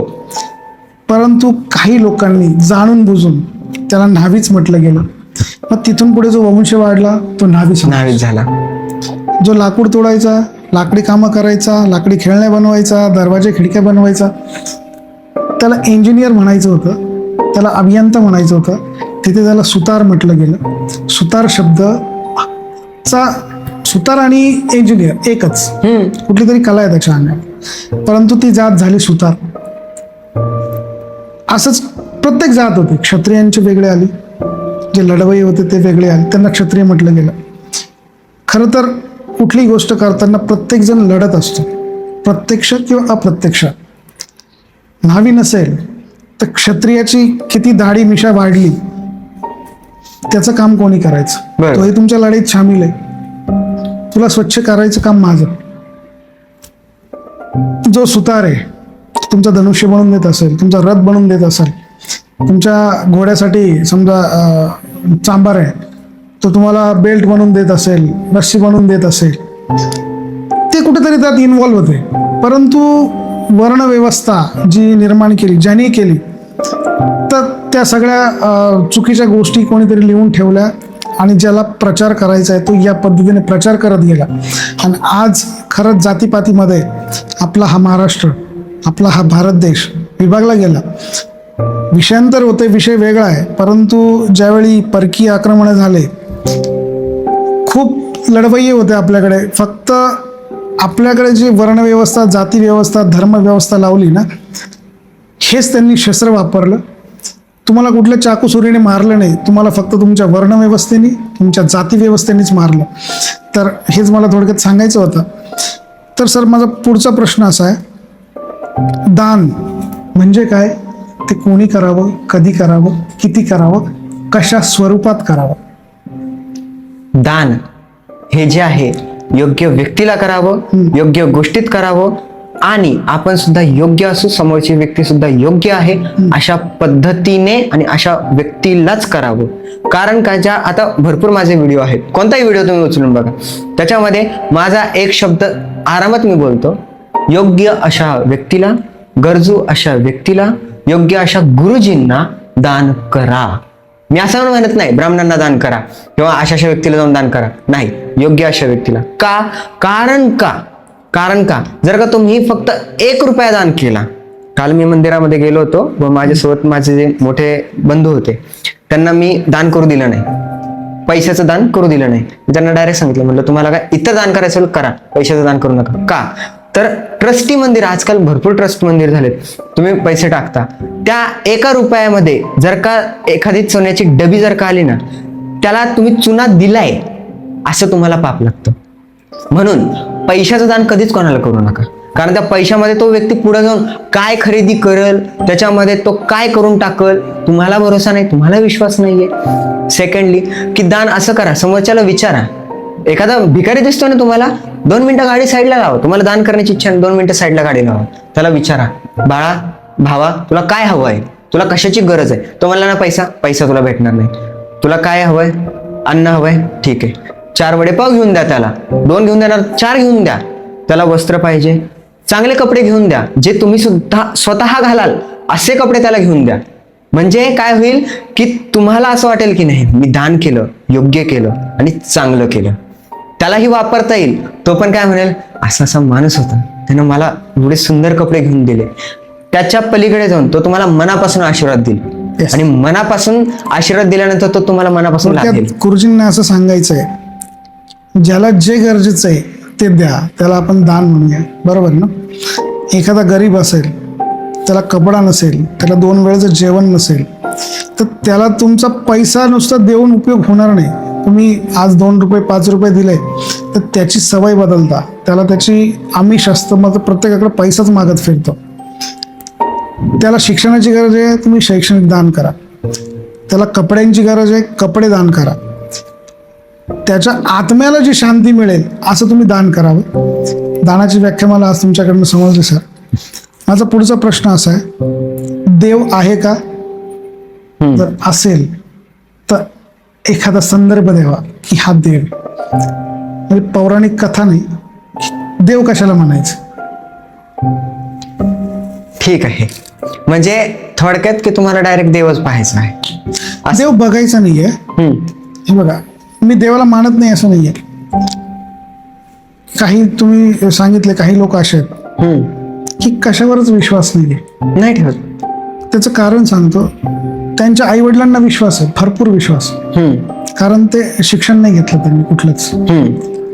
परंतु काही लोकांनी जाणून बुजून त्याला न्हावीच म्हटलं गेलं. मग तिथून पुढे जो वंश वाढला तो न्हावी समाज. नाहीच झाला. जो लाकूड तोडायचा, लाकडी कामं करायचा, लाकडी खेळण्या बनवायचा, दरवाजे खिडक्या बनवायचा, त्याला इंजिनियर म्हणायचं होतं, त्याला अभियंता म्हणायचं होतं. तिथे त्याला सुतार म्हटलं गेलं. सुतार शब्दचा सुतार आणि इंजिनियर एकच, कुठली तरी कला आहे त्याच्या अंगात, परंतु ती जात झाली सुतार. असंच प्रत्येक जात होते. क्षत्रियांचे वेगळे आले, जे लढवई होते ते वेगळे आले, त्यांना क्षत्रिय म्हटलं गेलं. खरं तर कुठली गोष्ट करताना प्रत्येक जण लढत असतो, प्रत्यक्ष किंवा अप्रत्यक्ष. न्हावी नसेल तर क्षत्रियाची किती दाढी मिशा वाढली त्याचं काम कोणी करायचं? बरं. तोही तुमच्या लढाईत सामील आहे. तुला स्वच्छ करायचं काम माझं. जो सुतार आहे तुमचा धनुष्य बनवून देत असेल, तुमचा रथ बनवून देत असेल, तुमच्या घोड्यासाठी समजा चांबार आहे, तो तुम्हाला बेल्ट बनवून देत असेल, रस्सी बनवून देत असेल, ते कुठेतरी त्यात इन्व्हॉल्व्ह होते. परंतु वर्णव्यवस्था जी निर्माण केली, ज्यांनी केली, तर त्या सगळ्या चुकीच्या गोष्टी कोणीतरी लिहून ठेवल्या आणि ज्याला प्रचार करायचा आहे तो या पद्धतीने प्रचार करत गेला. आणि आज खरंच जातीपातीमध्ये आपला हा महाराष्ट्र, आपला हा भारत देश विभागला गेला. विषयांतर होते, विषय वेगळा आहे, परंतु ज्यावेळी परकीय आक्रमण झाले, खूप लढवय्ये होते आपल्याकडे. फक्त आपल्याकडे जी वर्णव्यवस्था, जाती व्यवस्था, धर्म व्यवस्था लावली ना, हेच त्यांनी शस्त्र वापरलं. तुम्हाला कुठल्या चाकू सुरीने मारलं नाही, तुम्हाला फक्त तुमच्या वर्णव्यवस्थेने, तुमच्या जाती व्यवस्थेनेच मारलं. तर हेच मला थोडक्यात सांगायचं होतं. तर सर, माझा पुढचा प्रश्न असा आहे, दान म्हणजे काय? ते कोणी करावं, कधी करावं, किती करावं, कशा स्वरूपात करावं? दान हे जे आहे योग्य व्यक्तीला करावं, योग्य गोष्टीत करावं, आणि आपण सुद्धा योग्य असू, समोरची व्यक्ती सुद्धा योग्य आहे अशा पद्धतीने आणि अशा व्यक्तीलाच करावं. कारण का, ज्या आता भरपूर माझे व्हिडिओ आहेत, कोणताही व्हिडिओ तुम्ही उचलून बघा, त्याच्यामध्ये माझा एक शब्द आरामात मी बोलतो, योग्य अशा व्यक्तीला, गरजू अशा व्यक्तीला, योग्य अशा गुरुजींना दान करा. मी असं म्हणत नाही ब्राह्मणांना दान करा किंवा अशा व्यक्तीला जाऊन दान करा, नाही, योग्य अशा व्यक्तीला. का? कारण का जर का तुम्ही फक्त 1 रुपया दान केला, काल मी मंदिरामध्ये गेलो होतो व माझ्यासोबत माझे जे मोठे बंधू होते त्यांना मी दान करू दिलं नाही, पैशाचं दान करू दिलं नाही. मी त्यांना डायरेक्ट सांगितलं, म्हटलं तुम्हाला काय इतर दान करायचं करा, पैशाचं दान करू नका. का? तर ट्रस्टी मंदिर, आजकाल भरपूर ट्रस्ट मंदिर झालेत, तुम्ही पैसे टाकता, त्या 1 रुपयामध्ये जर का एखादी सोन्याची डबी जर का आली ना, त्याला तुम्ही चुना दिलाय असं तुम्हाला पाप लागतं. म्हणून पैशाचं दान कधीच कोणाला करू नका, कारण त्या पैशामध्ये तो व्यक्ती पुढे जाऊन काय खरेदी करेल, त्याच्यामध्ये तो काय करून टाकल, तुम्हाला भरोसा नाही, तुम्हाला विश्वास नाहीये. सेकंडली की दान असं करा, समोरच्याला विचारा. एखादा भिकारी दिसतो ना तुम्हाला, 2 मिनिटं गाडी साईडला लावा, तुम्हाला दान करण्याची इच्छा, 2 मिनिटं साईडला गाडी लावा, त्याला विचारा, बाळा, भावा, तुला काय हवं आहे, तुला कशाची गरज आहे? तो म्हणला ना पैसा तुला भेटणार नाही. तुला काय हवंय? अन्न हवंय, ठीक आहे, 4 वडेपाव घेऊन द्या त्याला, 2 घेऊन देणार, 4 घेऊन द्या. त्याला वस्त्र पाहिजे, चांगले कपडे घेऊन द्या, जे तुम्ही सुद्धा स्वतः घालाल असे कपडे त्याला घेऊन द्या. म्हणजे काय होईल की तुम्हाला असं वाटेल की नाही, मी दान केलं, योग्य केलं आणि चांगलं केलं, त्यालाही वापरता येईल. तो पण काय म्हणेल, असा माणूस होता, त्यानं मला एवढे सुंदर कपडे घेऊन दिले. त्याच्या पलीकडे जाऊन तो तुम्हाला मनापासून आशीर्वाद देईल. आणि मनापासून आशीर्वाद दिल्यानंतर तो तुम्हाला मनापासून लागेल. गुरुजींना असं सांगायचंय, ज्याला जे गरजेचं आहे ते द्या, त्याला आपण दान म्हणूया, बरोबर ना? एखादा गरीब असेल, त्याला कपडा नसेल, त्याला 2 वेळेचं जेवण नसेल, तर त्याला तुमचा पैसा नुसता देऊन उपयोग होणार नाही. तुम्ही आज 2 रुपये 5 रुपये दिले तर त्याची सवय बदलता, त्याला त्याची आमिष असतं, मग प्रत्येकाकडे पैसाच मागत फिरतो. त्याला शिक्षणाची गरज आहे, तुम्ही शैक्षणिक दान करा. त्याला कपड्यांची गरज आहे, कपडे दान करा. त्याच्या आत्म्याला जी शांती मिळेल असं तुम्ही दान करावं. दानाची व्याख्या मला आज तुमच्याकडनं समजली सर. माझा पुढचा प्रश्न असा आहे, देव आहे का? जर असेल तर एखादा संदर्भ द्यावा की हा देव आहे. म्हणजे पौराणिक कथा नाही, देव कशाला म्हणायचं? ठीक आहे, म्हणजे थोडक्यात की तुम्हाला डायरेक्ट देवच पाहायचा आहे. देव बघायचा नाहीये. हे बघा, मी देवाला मानत नाही असं नाहीये. काही तुम्ही सांगितले काही लोक असे आहेत की कशावरच विश्वास नाहीये. नाही ठेवत. त्याचं कारण सांगतो. त्यांच्या आई वडिलांना विश्वास आहे, भरपूर विश्वास. कारण ते शिक्षण नाही घेतलं त्यांनी कुठलंच.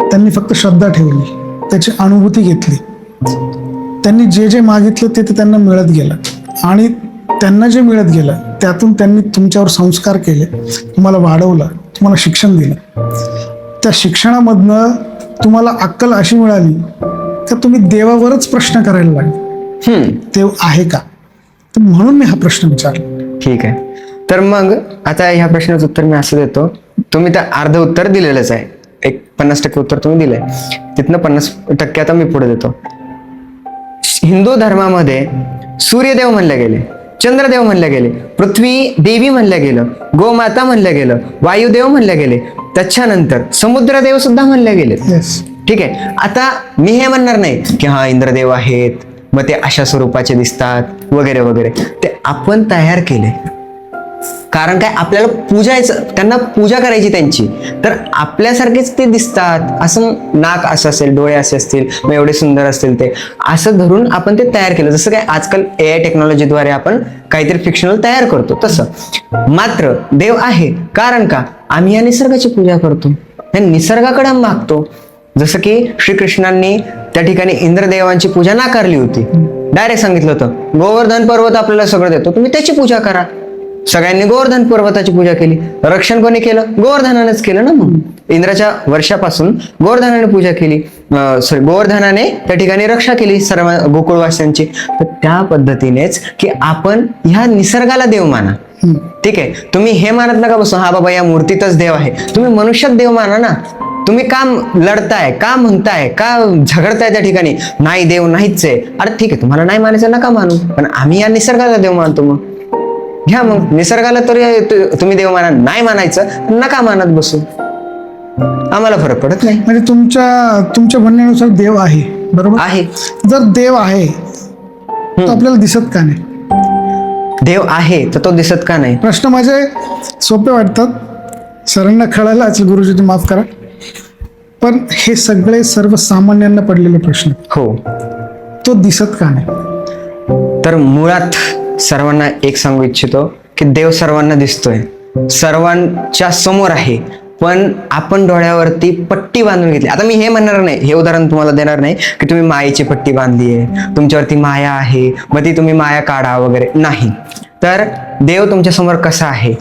त्यांनी फक्त श्रद्धा ठेवली, त्याची अनुभूती घेतली. त्यांनी जे जे मागितलं ते त्यांना मिळत गेलं, आणि त्यांना जे मिळत गेलं त्यातून त्यांनी तुमच्यावर संस्कार केले, तुम्हाला वाढवलं, तुम्हाला शिक्षण दिलं. त्या शिक्षणामधनं तुम्हाला अक्कल अशी मिळाली का तुम्ही देवावरच प्रश्न करायला लागले, देव आहे का? तर म्हणून मी हा प्रश्न विचारला. ठीक आहे, तर मग आता ह्या प्रश्नाचं उत्तर मी असं देतो. तुम्ही तर अर्ध उत्तर दिलेलंच आहे, एक 50% उत्तर तुम्ही दिलंय, तिथनं 50% आता मी पुढे देतो. हिंदू धर्मामध्ये सूर्यदेव म्हणले गेले, चंद्रदेव म्हणले गेले, पृथ्वी देवी म्हणलं गेलं, गोमाता म्हणलं गेलं, वायुदेव म्हणले गेले, त्याच्यानंतर समुद्रदेव सुद्धा म्हणले गेले. येस, ठीक आहे. आता मी हे म्हणणार नाही की हा इंद्रदेव आहेत, मग ते अशा स्वरूपाचे दिसतात वगैरे वगैरे. ते आपण तयार केले, कारण काय आपल्याला पूजायचं, त्यांना पूजा करायची त्यांची, तर आपल्यासारखेच ते दिसतात. असं नाक असं असेल, डोळे असे असतील, मग एवढे सुंदर असतील ते, असं धरून आपण ते तयार केलं. जसं काय आजकाल AI टेक्नॉलॉजीद्वारे आपण काहीतरी फिक्शनल तयार करतो तसं. मात्र देव आहे, कारण का आम्ही या निसर्गाची पूजा करतो, या निसर्गाकडे मागतो. जसं की श्रीकृष्णांनी त्या ठिकाणी इंद्रदेवांची पूजा नाकारली होती, डायरेक्ट सांगितलं होतं गोवर्धन पर्वत आपल्याला सगळं देतो, तुम्ही त्याची पूजा करा. सगळ्यांनी गोवर्धन पर्वताची पूजा केली. रक्षण कोणी केलं? गोवर्धनानेच केलं ना. मग इंद्राच्या वर्षापासून गोवर्धनाने पूजा केली, गोवर्धनाने त्या ठिकाणी रक्षा केली सर्व गोकुळवासियांची. तर त्या पद्धतीनेच की आपण ह्या निसर्गाला देव माना. ठीक आहे, तुम्ही हे मानत नका बसू हा बाबा या मूर्तीतच देव आहे, तुम्ही मनुष्यात देव माना ना. तुम्ही का लढताय, का म्हणताय, का झगडताय त्या ठिकाणी? नाही देव नाहीच आहे. अरे ठीक आहे, तुम्हाला नाही मानायचं नका मानू, पण आम्ही या निसर्गाला देव मानतो. मग घ्या, मग निसर्गाला तरी तुम्ही देव माना. नाही मानायचं नका मानत बसू, आम्हाला फरक पडत नाही. म्हणजे तुमच्या म्हणण्यानुसार देव आहे, बरोबर आहे. जर देव आहे तर आपल्याला दिसत का नाही? देव आहे तर तो दिसत का नाही? प्रश्न माझे सोपे वाटतात, सरांना कळायला असेल, गुरुजी माफ करा, पण हे सगळे सर्वसामान्यांना पडलेले प्रश्न. हो. तो दिसत का नाही? तर मुळात सर्वांना एक सांगू इच्छितो की देव सर्वांना दिसतोय, सर्वांच्या समोर आहे, पण आपण डोळ्यावरती पट्टी बांधून घेतली. आता मी हे म्हणणार नाही, हे उदाहरण तुम्हाला देणार नाही की तुम्ही मायेची पट्टी बांधली आहे, तुमच्यावरती माया आहे, मग ती तुम्ही माया काढा वगैरे नाही. तर देव तुमच्या समोर कसा आहे,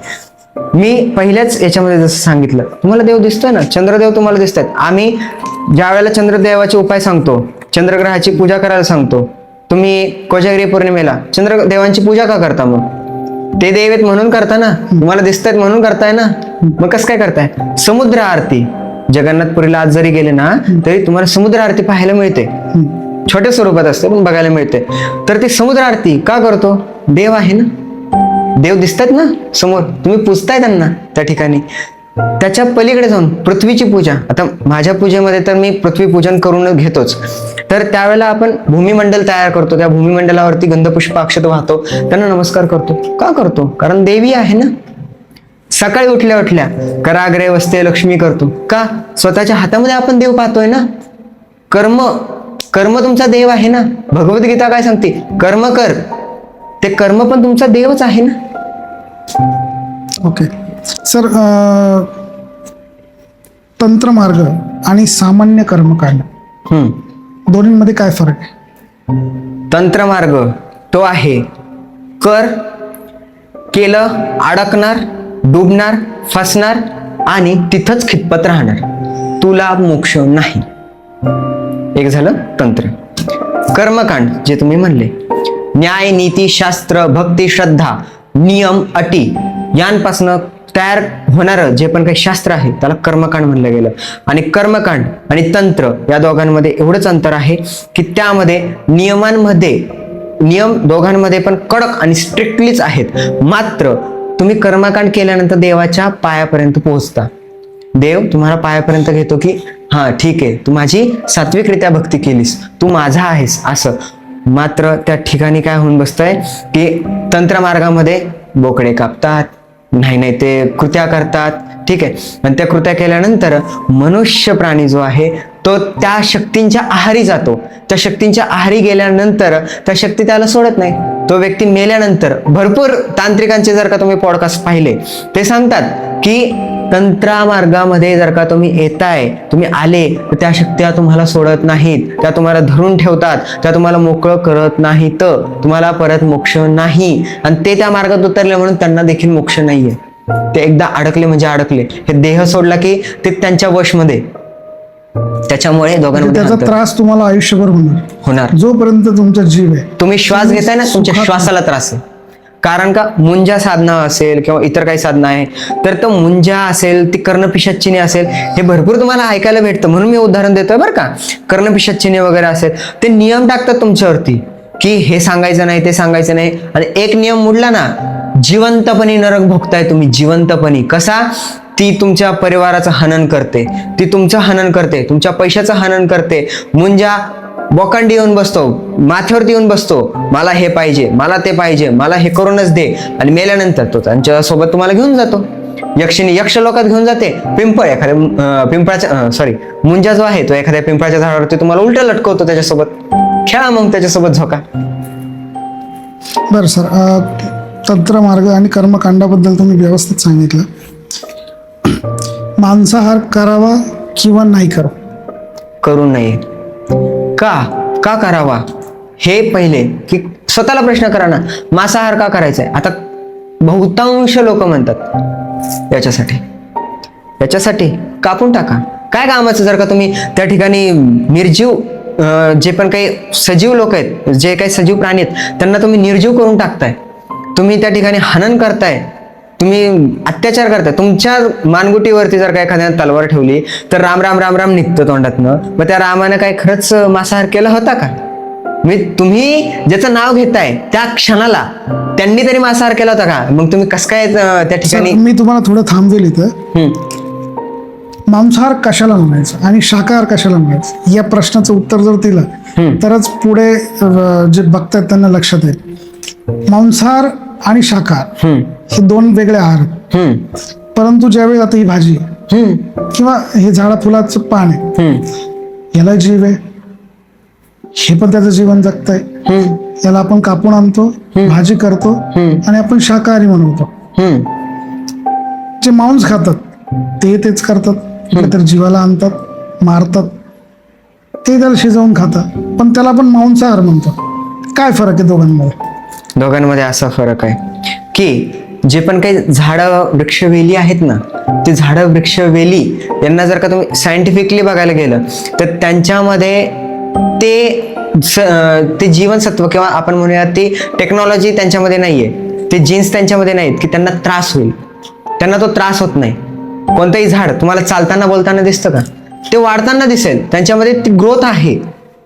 मी पहिल्याच याच्यामध्ये जसं सांगितलं, तुम्हाला देव दिसतोय ना, चंद्रदेव तुम्हाला दिसतात. आम्ही ज्या वेळेला चंद्रदेवाचे उपाय सांगतो, चंद्रग्रहाची पूजा करायला सांगतो, तुम्ही कोजागिरी पौर्णिमेला चंद्रदेवांची पूजा का करता? मग ते देव आहेत म्हणून करता ना, तुम्हाला दिसतायत म्हणून करताय ना. मग कसं काय करताय? समुद्र आरती जगन्नाथपुरीला आज जरी गेले ना तरी तुम्हाला समुद्र आरती पाहायला मिळते, छोट्या स्वरूपात असते पण बघायला मिळते. तर ती समुद्र आरती का करतो? देव आहे ना, देव दिसतात ना समोर, तुम्ही पूजताय त्यांना त्या ठिकाणी. त्याच्या पलीकडे जाऊन पृथ्वीची पूजा, आता माझ्या पूजेमध्ये तर मी पृथ्वी पूजन करून घेतोच. तर त्यावेळेला आपण भूमिमंडल तयार करतो, त्या भूमिमंडलावरती गंधपुष्प अक्षत वाहतो, त्यांना नमस्कार करतो. का करतो? कारण देवी आहे ना. सकाळी उठल्या उठल्या कराग्रे वसते लक्ष्मी करतो. का? स्वतःच्या हातामध्ये आपण देव पाहतोय ना. कर्म तुमचा देव आहे ना. भगवद्गीता काय सांगते? कर्म कर. ते कर्म पण तुमचा देवच आहे ना. ओके सर, तंत्रमार्ग आणि सामान्य कर्मकांड दोन्हीमध्ये काय फरक आहे? तंत्रमार्ग तो आहे केलं, अडकणार, डुबणार, फसणार, आणि तिथंच खितपत राहणार, तुला मोक्ष नाही. एक झालं तंत्र. कर्मकांड जे तुम्ही म्हणले, न्याय, नीती, शास्त्र, भक्ती, श्रद्धा, नियम, अटी यांपासनं तयार होणारं जे पण काही शास्त्र आहे त्याला कर्मकांड म्हणलं गेलं. आणि कर्मकांड आणि तंत्र या दोघांमध्ये एवढंच अंतर आहे की त्यामध्ये नियम दोघांमध्ये पण कडक आणि स्ट्रिक्टलीच आहेत. मात्र तुम्ही कर्मकांड केल्यानंतर देवाच्या पायापर्यंत पोहोचता. देव तुम्हाला पायापर्यंत घेतो की हा ठीक आहे, तू माझी सात्विकरित्या भक्ती केलीस, तू माझा आहेस असं. मात्र त्या ठिकाणी काय होऊन बसतंय की तंत्रमार्गामध्ये बोकडे कापतात, नाही ते कृत्या करतात, ठीक आहे. आणि त्या कृत्या केल्यानंतर मनुष्य प्राणी जो आहे तो त्या शक्तींच्या आहारी जातो. त्या शक्तींच्या आहारी गेल्यानंतर त्या शक्ती त्याला सोडत नाही. तो व्यक्ती मेल्यानंतर भरपूर तांत्रिकांचे जर का तुम्ही पॉडकास्ट पाहिले, ते सांगतात की तंत्रमार्गामध्ये जर का तुम्ही येताय, तुम्ही आले तर त्या शक्त्या तुम्हाला सोडत नाहीत, त्या तुम्हाला धरून ठेवतात, त्या तुम्हाला मोकळं करत नाहीत, तुम्हाला परत मोक्ष नाही. आणि ते त्या मार्गात उतरले म्हणून त्यांना देखील मोक्ष नाहीये. ते एकदा अडकले म्हणजे अडकले, हे देह सोडला की ते त्यांच्या वशमध्ये. त्याच्यामुळे दोघांमध्ये त्याचा त्रास तुम्हाला आयुष्यभर होणार जोपर्यंत तुमचा जीव आहे. तुम्ही श्वास घेताय ना, तुमच्या श्वासाला त्रास आहे. कारण का मुंजा साधना असेल किंवा इतर काही साधना आहे, तर तो मुंजा असेल, ती कर्णपिशाचिनी असेल, हे भरपूर तुम्हाला ऐकायला भेटतं. म्हणून मी उदाहरण देतोय बरं का. कर्णपिशाचिनी वगैरे असेल, ते नियम टाकतात तुमच्यावरती की हे सांगायचं नाही, ते सांगायचं नाही. आणि एक नियम मोडला ना, जिवंतपणी नरक भोगताय तुम्ही. जिवंतपणी कसा? ती तुमच्या परिवाराचं हनन करते, ती तुमचं हनन करते, तुमच्या पैशाचं हनन करते. मुंजा बोकांडी येऊन बसतो, माथ्यावरती येऊन बसतो, मला हे पाहिजे, मला ते पाहिजे, मला हे करूनच दे. आणि मेल्यानंतर तो त्यांच्या सोबत तुम्हाला घेऊन जातो. यक्षिणी यक्ष लोकात घेऊन जाते. मुंजा जो आहे तो एखाद्या पिंपळाच्या झाडावरती तुम्हाला उलट लटकवतो त्याच्यासोबत. खेळा मग त्याच्यासोबत झोका. बरं सर, तंत्र मार्ग आणि कर्मकांडाबद्दल तुम्ही व्यवस्थित सांगितलं. मांसाहार करावा किंवा नाही करावा? करू नये. का करावा हे पहिले की स्वतःला प्रश्न करा ना, मांसाहार का करायचा आहे? आता बहुतांश लोक म्हणतात याच्यासाठी कापून टाका. काय कामाचं? जर का तुम्ही त्या ठिकाणी निर्जीव जे पण काही सजीव लोक आहेत, जे काही सजीव प्राणी आहेत, त्यांना तुम्ही निर्जीव करून टाकताय. तुम्ही त्या ठिकाणी हनन करताय, तुम्ही अत्याचार करताय. तुमच्या मानगुटीवरती जर का एखाद्याने तलवार ठेवली तर राम राम राम राम निघतं तोंडातनं. मग त्या रामानं काय खरंच मांसाहार केला होता का? तुम्ही ज्याचं नाव घेताय त्या क्षणाला त्यांनी तरी मांसाहार केला होता का? मग तुम्ही कसं काय त्या ठिकाणी? मी तुम्हाला थोडं थांबवेल इथं. मांसाहार कशाला म्हणायचं आणि शाकाहार कशाला म्हणायचं या प्रश्नाचं उत्तर जर दिलं तरच पुढे जे बघतायत त्यांना लक्षात येईल. मांसाहार आणि शाकाहार हे दोन वेगळे आहार आहेत. परंतु ज्यावेळी आता ही भाजी किंवा हे झाडा फुलाचं पान आहे, याला जीव आहे, हे पण त्याचं जीवन जगतंय. याला आपण कापून आणतो, भाजी करतो आणि आपण शाकाहारी म्हणतो. जे मांस खातात ते तेच करतात, तर जीवाला आणतात, मारतात, ते त्याला शिजवून खातात, पण त्याला आपण मांसाहार म्हणतो. काय फरक आहे दोघांमध्ये? दोघांमध्ये असा फरक आहे की जे पण काही झाडं वृक्षवेली आहेत ना, ते झाडं वृक्षवेली यांना जर का तुम्ही सायंटिफिकली बघायला गेलं तर त्यांच्यामध्ये ते जीवनसत्व किंवा आपण म्हणूया ती टेक्नॉलॉजी त्यांच्यामध्ये नाहीये, ते जीन्स त्यांच्यामध्ये नाहीत की त्यांना त्रास होईल. त्यांना तो त्रास होत नाही. कोणतंही झाड तुम्हाला चालताना बोलताना दिसतं का? ते वाढताना दिसेल. त्यांच्यामध्ये ती ग्रोथ आहे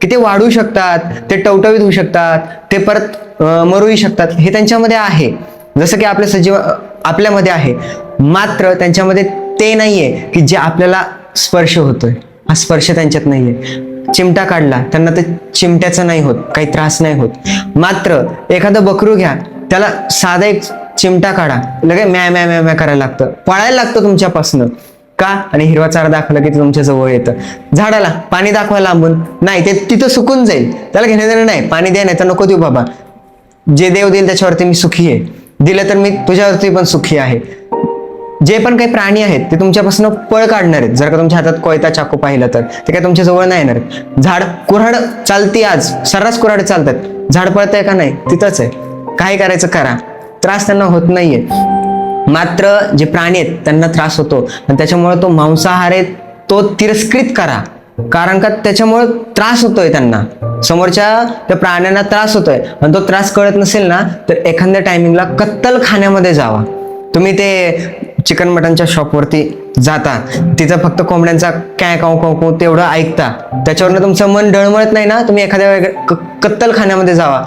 की ते वाढू शकतात, ते टवटवीत होऊ शकतात, ते परत मरूही शकतात. हे त्यांच्यामध्ये आहे, जसं की आपल्या सजीव आपल्यामध्ये आहे. मात्र त्यांच्यामध्ये ते नाहीये की जे आपल्याला स्पर्श होतोय. हा स्पर्श त्यांच्यात नाहीये. चिमटा काढला त्यांना ते चिमट्याचा नाही होत, काही त्रास नाही होत. मात्र एखादं बकरू घ्या, त्याला साधा एक चिमटा काढा, लगे म्या म्या म्या म्या करायला लागतं, पळायला लागतं तुमच्यापासनं. का? आणि हिरवा चारा दाखवला की ते तुमच्या जवळ येतं. झाडाला पाणी दाखवायला लांबून नाही, ते तिथं सुकून जाईल, त्याला घेणं देणं नाही. पाणी द्या, नाही तर नको देऊ बाबा, जे देव देईल त्याच्यावरती मी सुखी आहे, दिलं तर मी तुझ्यावरती पण सुखी आहे. जे पण काही प्राणी आहेत ते तुमच्यापासून पळ काढणार आहेत. जर का तुमच्या हातात कोयता चाकू पाहिलं तर ते काय तुमच्या जवळ नाही येणार. झाड कुऱ्हाड चालती, आज सर्रास कुऱ्हाड चालतात, झाड पळतंय का? नाही, तिथंच आहे. काय करायचं करा, त्रास त्यांना होत नाहीये. मात्र जे प्राणी आहेत त्यांना त्रास होतो आणि त्याच्यामुळे तो मांसाहार आहे तो तिरस्कृत करा, कारण का त्याच्यामुळे त्रास होतोय त्यांना, समोरच्या त्या प्राण्यांना त्रास होतोय आणि तो त्रास कळत नसेल ना तर एखाद्या टायमिंगला कत्तलखान्यामध्ये जावा. तुम्ही ते चिकन मटनच्या शॉपवरती जाता, तिथं फक्त कोंबड्यांचा काय काऊ काऊ काऊ तेवढं ऐकता, त्याच्यावरनं तुमचं मन डळमळत नाही ना, तुम्ही एखाद्या कत्तलखान्यामध्ये जावा.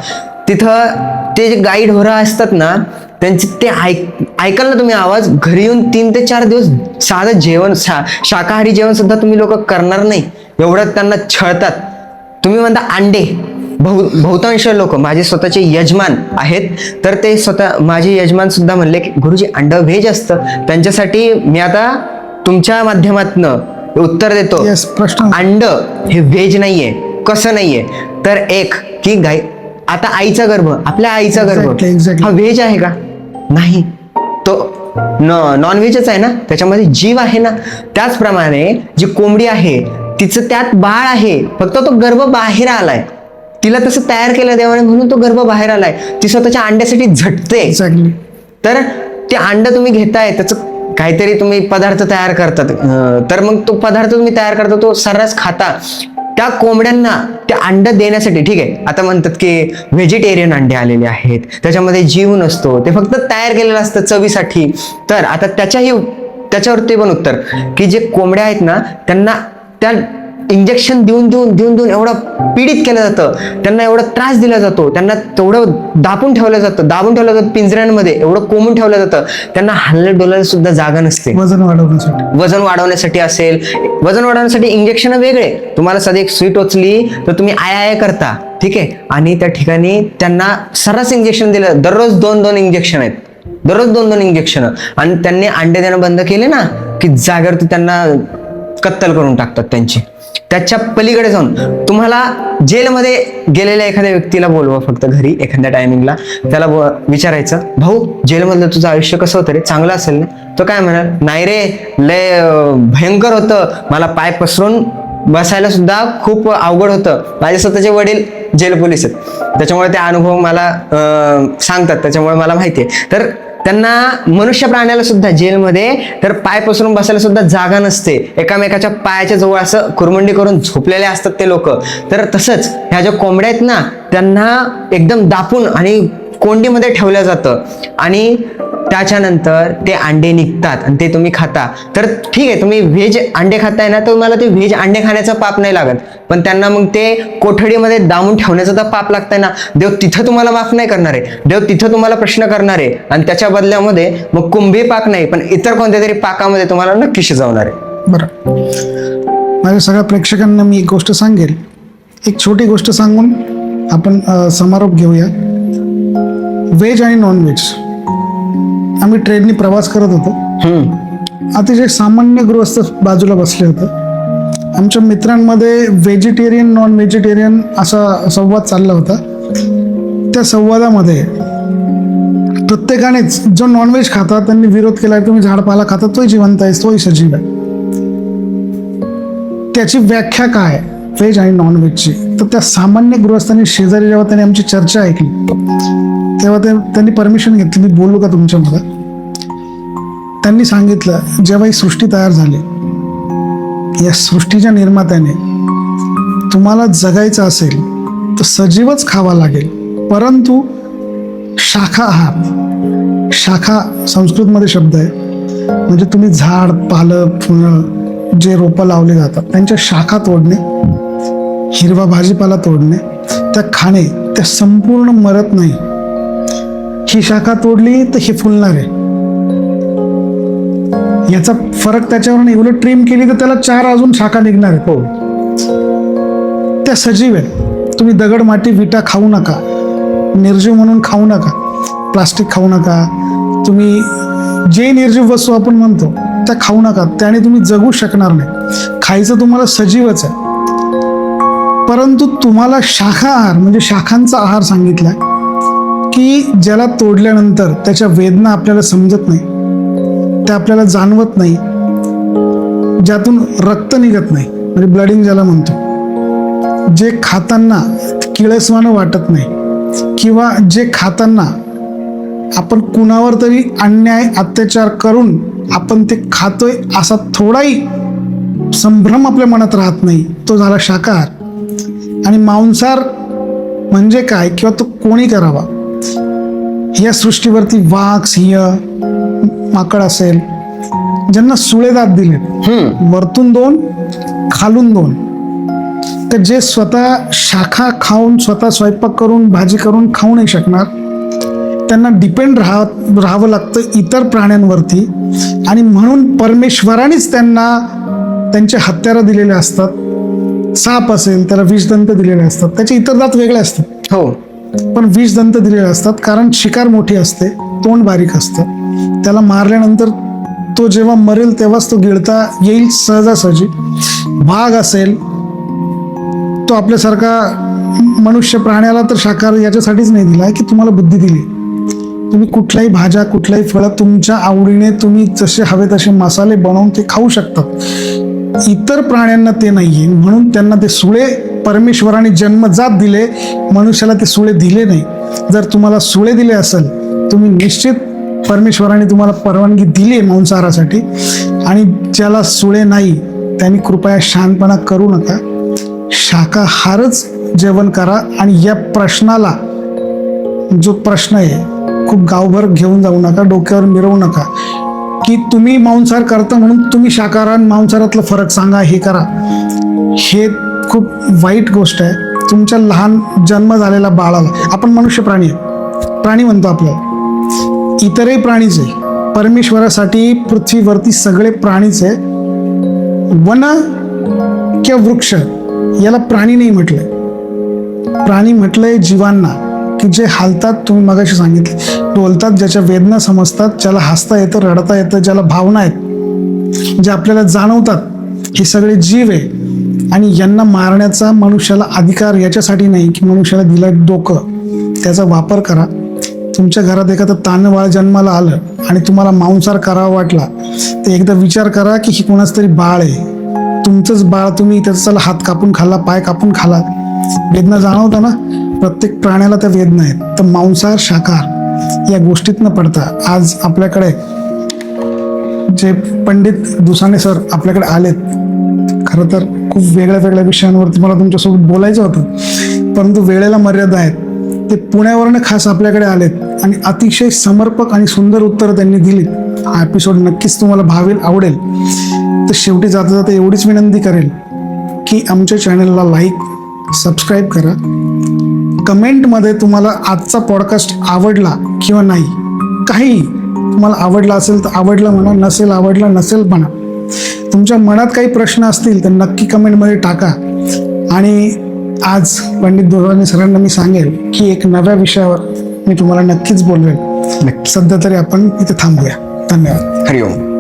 तिथं ते जे गाई ढोरं असतात ना त्यांचे ते ऐकाल ना तुम्ही आवाज, घरी येऊन 3 ते 4 दिवस साधं जेवण शाकाहारी जेवण सुद्धा तुम्ही लोक करणार नाही, एवढं त्यांना छळतात. तुम्ही म्हणता अंडे, बहुतांश लोक माझे स्वतःचे यजमान आहेत तर ते स्वतः माझे यजमान सुद्धा म्हणले की गुरुजी अंड व्हेज असतं, त्यांच्यासाठी मी आता तुमच्या माध्यमातनं उत्तर देतो. Yes, प्रश्न. अंड हे व्हेज नाहीये. कसं नाहीये तर एक की गाय, आता आईचा गर्भ, आपल्या आईचा गर्भ Exactly. हा व्हेज आहे का? नाही, तो नॉन व्हेजच आहे ना, त्याच्यामध्ये जीव आहे ना. त्याचप्रमाणे जी कोंबडी आहे तिचं त्यात बाळ आहे, फक्त तो गर्भ बाहेर आलाय, तिला तसं तयार केलं देवाने म्हणून तो गर्भ बाहेर आलाय, ती स्वतःच्या अंड्यासाठी झटते. एक्झॅक्टली. तर ते अंड तुम्ही घेताय, त्याचं काहीतरी तुम्ही पदार्थ तयार करतात, तर मग तो पदार्थ तुम्ही तयार करता तो सर्रास खाता. त्या कोंबड्यांना ते अंड देण्यासाठी, ठीक आहे आता म्हणतात की व्हेजिटेरियन अंडे आलेले आहेत, त्याच्यामध्ये जीव नसतो, ते फक्त तयार केलेलं असतं चवीसाठी. तर आता त्याच्यावरती पण उत्तर की जे कोंबड्या आहेत ना त्यांना त्या इंजेक्शन देऊन देऊन देऊन देऊन एवढं पीडित केलं जातं, त्यांना एवढा त्रास दिला जातो, त्यांना तेवढं दाबून ठेवलं जातं पिंजऱ्यांमध्ये, एवढं कोंबून ठेवलं जातं, त्यांना हलण्यात डोलायला सुद्धा जागा नसते. वजन वाढवण्यासाठी असेल, वजन वाढवण्यासाठी इंजेक्शन वेगळे, तुम्हाला साधी एक सुई टोचली तर तुम्ही आय करता, ठीक आहे, आणि त्या ठिकाणी त्यांना सर्रास इंजेक्शन दिलं, दररोज 2-2 इंजेक्शन आहेत, दररोज 2-2 इंजेक्शन, आणि त्यांनी अंडे देणं बंद केले ना की जागेवरती त्यांना कत्तल करून टाकतात त्यांची. त्याच्या पलीकडे जाऊन तुम्हाला जेलमध्ये गेलेल्या एखाद्या व्यक्तीला बोलवा फक्त घरी एखाद्या टायमिंगला, त्याला विचारायचं भाऊ जेलमधलं तुझं आयुष्य कसं होतं रे, चांगलं असेल ना? तो काय म्हणाल, नाही रे लय भयंकर होतं, मला पाय पसरून बसायला सुद्धा खूप अवघड होतं, माझे स्वतःचे वडील जेल पोलीस आहेत त्याच्यामुळे ते अनुभव मला सांगतात, त्याच्यामुळे मला माहिती आहे. तर त्यांना मनुष्य प्राण्याला सुद्धा जेलमध्ये तर पाय पसरून बसायला सुद्धा जागा नसते, एकामेकाच्या पायाच्या जवळ असं कुरमुंडी करून झोपलेले असतात ते लोक. तर तसंच ह्या ज्या कोंबड्या आहेत ना त्यांना एकदम दापून आणि कोंडीमध्ये ठेवलं जातं आणि त्याच्यानंतर ते अंडे निघतात आणि ते तुम्ही खाता. तर ठीक आहे तुम्ही व्हेज अंडे खाताय ना, तर मला ते व्हेज अंडे खाण्याचा पाप नाही लागत, पण त्यांना मग ते कोठडीमध्ये दामून ठेवण्याचा तर पाप लागतंय ना. देव तिथं तुम्हाला माफ नाही करणार आहे, देव तिथं तुम्हाला प्रश्न करणार आहे, आणि त्याच्या बदल्यामध्ये मग कुंभी पाक नाही पण इतर कोणत्या तरी पाकामध्ये तुम्हाला नक्की शिजवणार आहे. बरं, माझ्या सगळ्या प्रेक्षकांना मी एक गोष्ट सांगेल, एक छोटी गोष्ट सांगून आपण समारोप घेऊया. व्हेज आणि नॉन व्हेज, आम्ही ट्रेननी प्रवास करत होतो, अतिशय सामान्य गृहस्थ बाजूला बसले होते. आमच्या मित्रांमध्ये व्हेजिटेरियन नॉन व्हेजिटेरियन असा संवाद चालला होता. त्या संवादामध्ये प्रत्येकानेच जो नॉनव्हेज खाता त्यांनी विरोध केला, तुम्ही झाडपाला खाता तोही जिवंत आहे, तोही सजीव आहे. त्याची व्याख्या काय व्हेज आणि नॉन व्हेजची, तर त्या सामान्य गृहस्थांनी शेजारी जेव्हा त्यांनी आमची चर्चा ऐकली तेव्हा त्यांनी परमिशन घेतली, मी बोलू का तुमच्यामध्ये. त्यांनी सांगितलं जेव्हा ही सृष्टी तयार झाली, या सृष्टीच्या निर्मात्याने तुम्हाला जगायचं असेल तर सजीवच खावा लागेल, परंतु शाखाहार, शाखा संस्कृतमध्ये शब्द आहे, म्हणजे तुम्ही झाड पालक फुलं जे रोपं लावले जातात त्यांच्या शाखा तोडणे, हिरवा भाजीपाला तोडणे, त्या खाणे, त्या संपूर्ण मरत नाही. ही शाखा तोडली तर हे फुलणार आहे, याचा फरक त्याच्यावर नाही. उलट ट्रिम केली तर त्याला 4 अजून शाखा निघणार आहेत. हो, त्या सजीव आहेत. तुम्ही दगड माती विटा खाऊ नका, निर्जीव म्हणून खाऊ नका, प्लास्टिक खाऊ नका, तुम्ही जे निर्जीव वस्तू आपण म्हणतो त्या खाऊ नका, त्याने तुम्ही जगू शकणार नाही. खायचं तुम्हाला सजीवच आहे, परंतु तुम्हाला शाखाहार म्हणजे शाखांचा आहार सांगितलाय की ज्याला तोडल्यानंतर त्याच्या वेदना आपल्याला समजत नाही, त्या आपल्याला जाणवत नाही, ज्यातून रक्त निघत नाही म्हणजे ब्लडिंग ज्याला म्हणतो, जे खाताना किळसवाणं वाटत नाही, किंवा जे खाताना आपण कुणावर तरी अन्याय अत्याचार करून आपण ते खातोय असा थोडाही संभ्रम आपल्या मनात राहत नाही, तो झाला शाकाहार. आणि मांसाहार म्हणजे काय किंवा तो कोणी करावा. या सृष्टीवरती वाघ, सिंह, माकड असेल, ज्यांना सुळे दात दिले, वरतून 2 खालून 2, तर जे स्वतः शाखा खाऊन स्वतः स्वयंपाक करून भाजी करून खाऊ नाही शकणार, त्यांना डिपेंड राहावं लागतं इतर प्राण्यांवरती. आणि म्हणून परमेश्वरानेच त्यांना त्यांचे हत्यारं दिलेले असतात. साप असेल त्याला विषदंत दिलेले असतात, त्याचे इतर दात वेगळे असतात, हो, पण विषदंत दिलेले असतात कारण शिकार मोठी असते, तोंड बारीक असतं. त्याला मारल्यानंतर तो जेव्हा मरेल तेव्हाच तो गिळता येईल सहजासहजी. वाघ असेल, तो आपल्यासारखा मनुष्य प्राण्याला तर शाकाहार याच्यासाठीच नाही दिला की तुम्हाला बुद्धी दिली. तुम्ही कुठल्याही भाज्या, कुठल्याही फळं तुमच्या आवडीने तुम्ही जसे हवे तसे मसाले बनवून ते खाऊ शकतात. इतर प्राण्यांना ते नाहीये, म्हणून त्यांना ते सुळे परमेश्वराने जन्मजात दिले, मनुष्याला ते सुळे दिले नाही. जर तुम्हाला सुळे दिले असेल, तुम्ही निश्चित परमेश्वराने तुम्हाला परवानगी दिली मांसाहारासाठी. आणि ज्याला सुळे नाही त्यांनी कृपया शहाणपणा करू नका, शाकाहारच जेवण करा. आणि या प्रश्नाला, जो प्रश्न आहे, खूप गावभर घेऊन जाऊ नका, डोक्यावर मिरवू नका की तुम्ही मांसाहार करता म्हणून तुम्ही शाकाहार आणि मांसाहारातला फरक सांगा, हे करा. हे खूप वाईट गोष्ट आहे. तुमच्या लहान जन्म झालेल्या बाळाला, आपण मनुष्य प्राणी आहे, प्राणी म्हणतो आपल्याला, इतरही प्राणीच आहे. परमेश्वरासाठी पृथ्वीवरती सगळे प्राणीच आहे. वन किंवा वृक्ष याला प्राणी नाही म्हटलंय, प्राणी म्हटलंय जीवांना, की जे हालतात, तुम्ही मगाशी सांगितले, डोलतात, ज्याच्या वेदना समजतात, ज्याला हसता येतं, रडता येतं, ज्याला भावना आहेत, जे आपल्याला जाणवतात, हे सगळे जीव आहे. आणि यांना मारण्याचा मनुष्याला अधिकार याच्यासाठी नाही की मनुष्याला दिलं डोकं, त्याचा वापर करा. तुमच्या घरात एखादं तान्हं बाळ जन्माला आलं आणि तुम्हाला मांसाहार करावा वाटला, तर एकदा विचार करा की ही कोणाच तरी बाळ आहे, तुमचंच बाळ, तुम्ही त्याचा हात कापून खाल्ला, पाय कापून खाल्ला, वेदना जाणवता ना. प्रत्येक प्राण्याला त्या वेदना आहेत. तर मांसाहार, शाकाहार या गोष्टीत न पडता आज आपल्याकडे जे पंडित दुसाणे सर आपल्याकडे आलेत, खरं तर खूप वेगळ्या वेगळ्या विषयांवरती मला तुमच्यासोबत बोलायचं होतं, परंतु वेळेला मर्यादा आहेत. ते पुण्यावरनं खास आपल्याकडे आलेत आणि अतिशय समर्पक आणि सुंदर उत्तरं त्यांनी दिली. हा एपिसोड नक्कीच तुम्हाला भावेल, आवडेल. तर शेवटी जाता जाता एवढीच विनंती करेल की आमच्या चॅनलला लाईक, सबस्क्राईब करा. कमेंटमध्ये तुम्हाला आजचा पॉडकास्ट आवडला किंवा नाही, काही तुम्हाला आवडला असेल तर आवडलं म्हणा, नसेल आवडलं नसेल म्हणा. तुमच्या मनात काही प्रश्न असतील तर नक्की कमेंटमध्ये टाका. आणि आज पंडित दुसाणे सरांना मी सांगेल की एक नव्या विषयावर मी तुम्हाला नक्कीच बोलवेल. सध्या तरी आपण इथे थांबूया. धन्यवाद. हरिओम.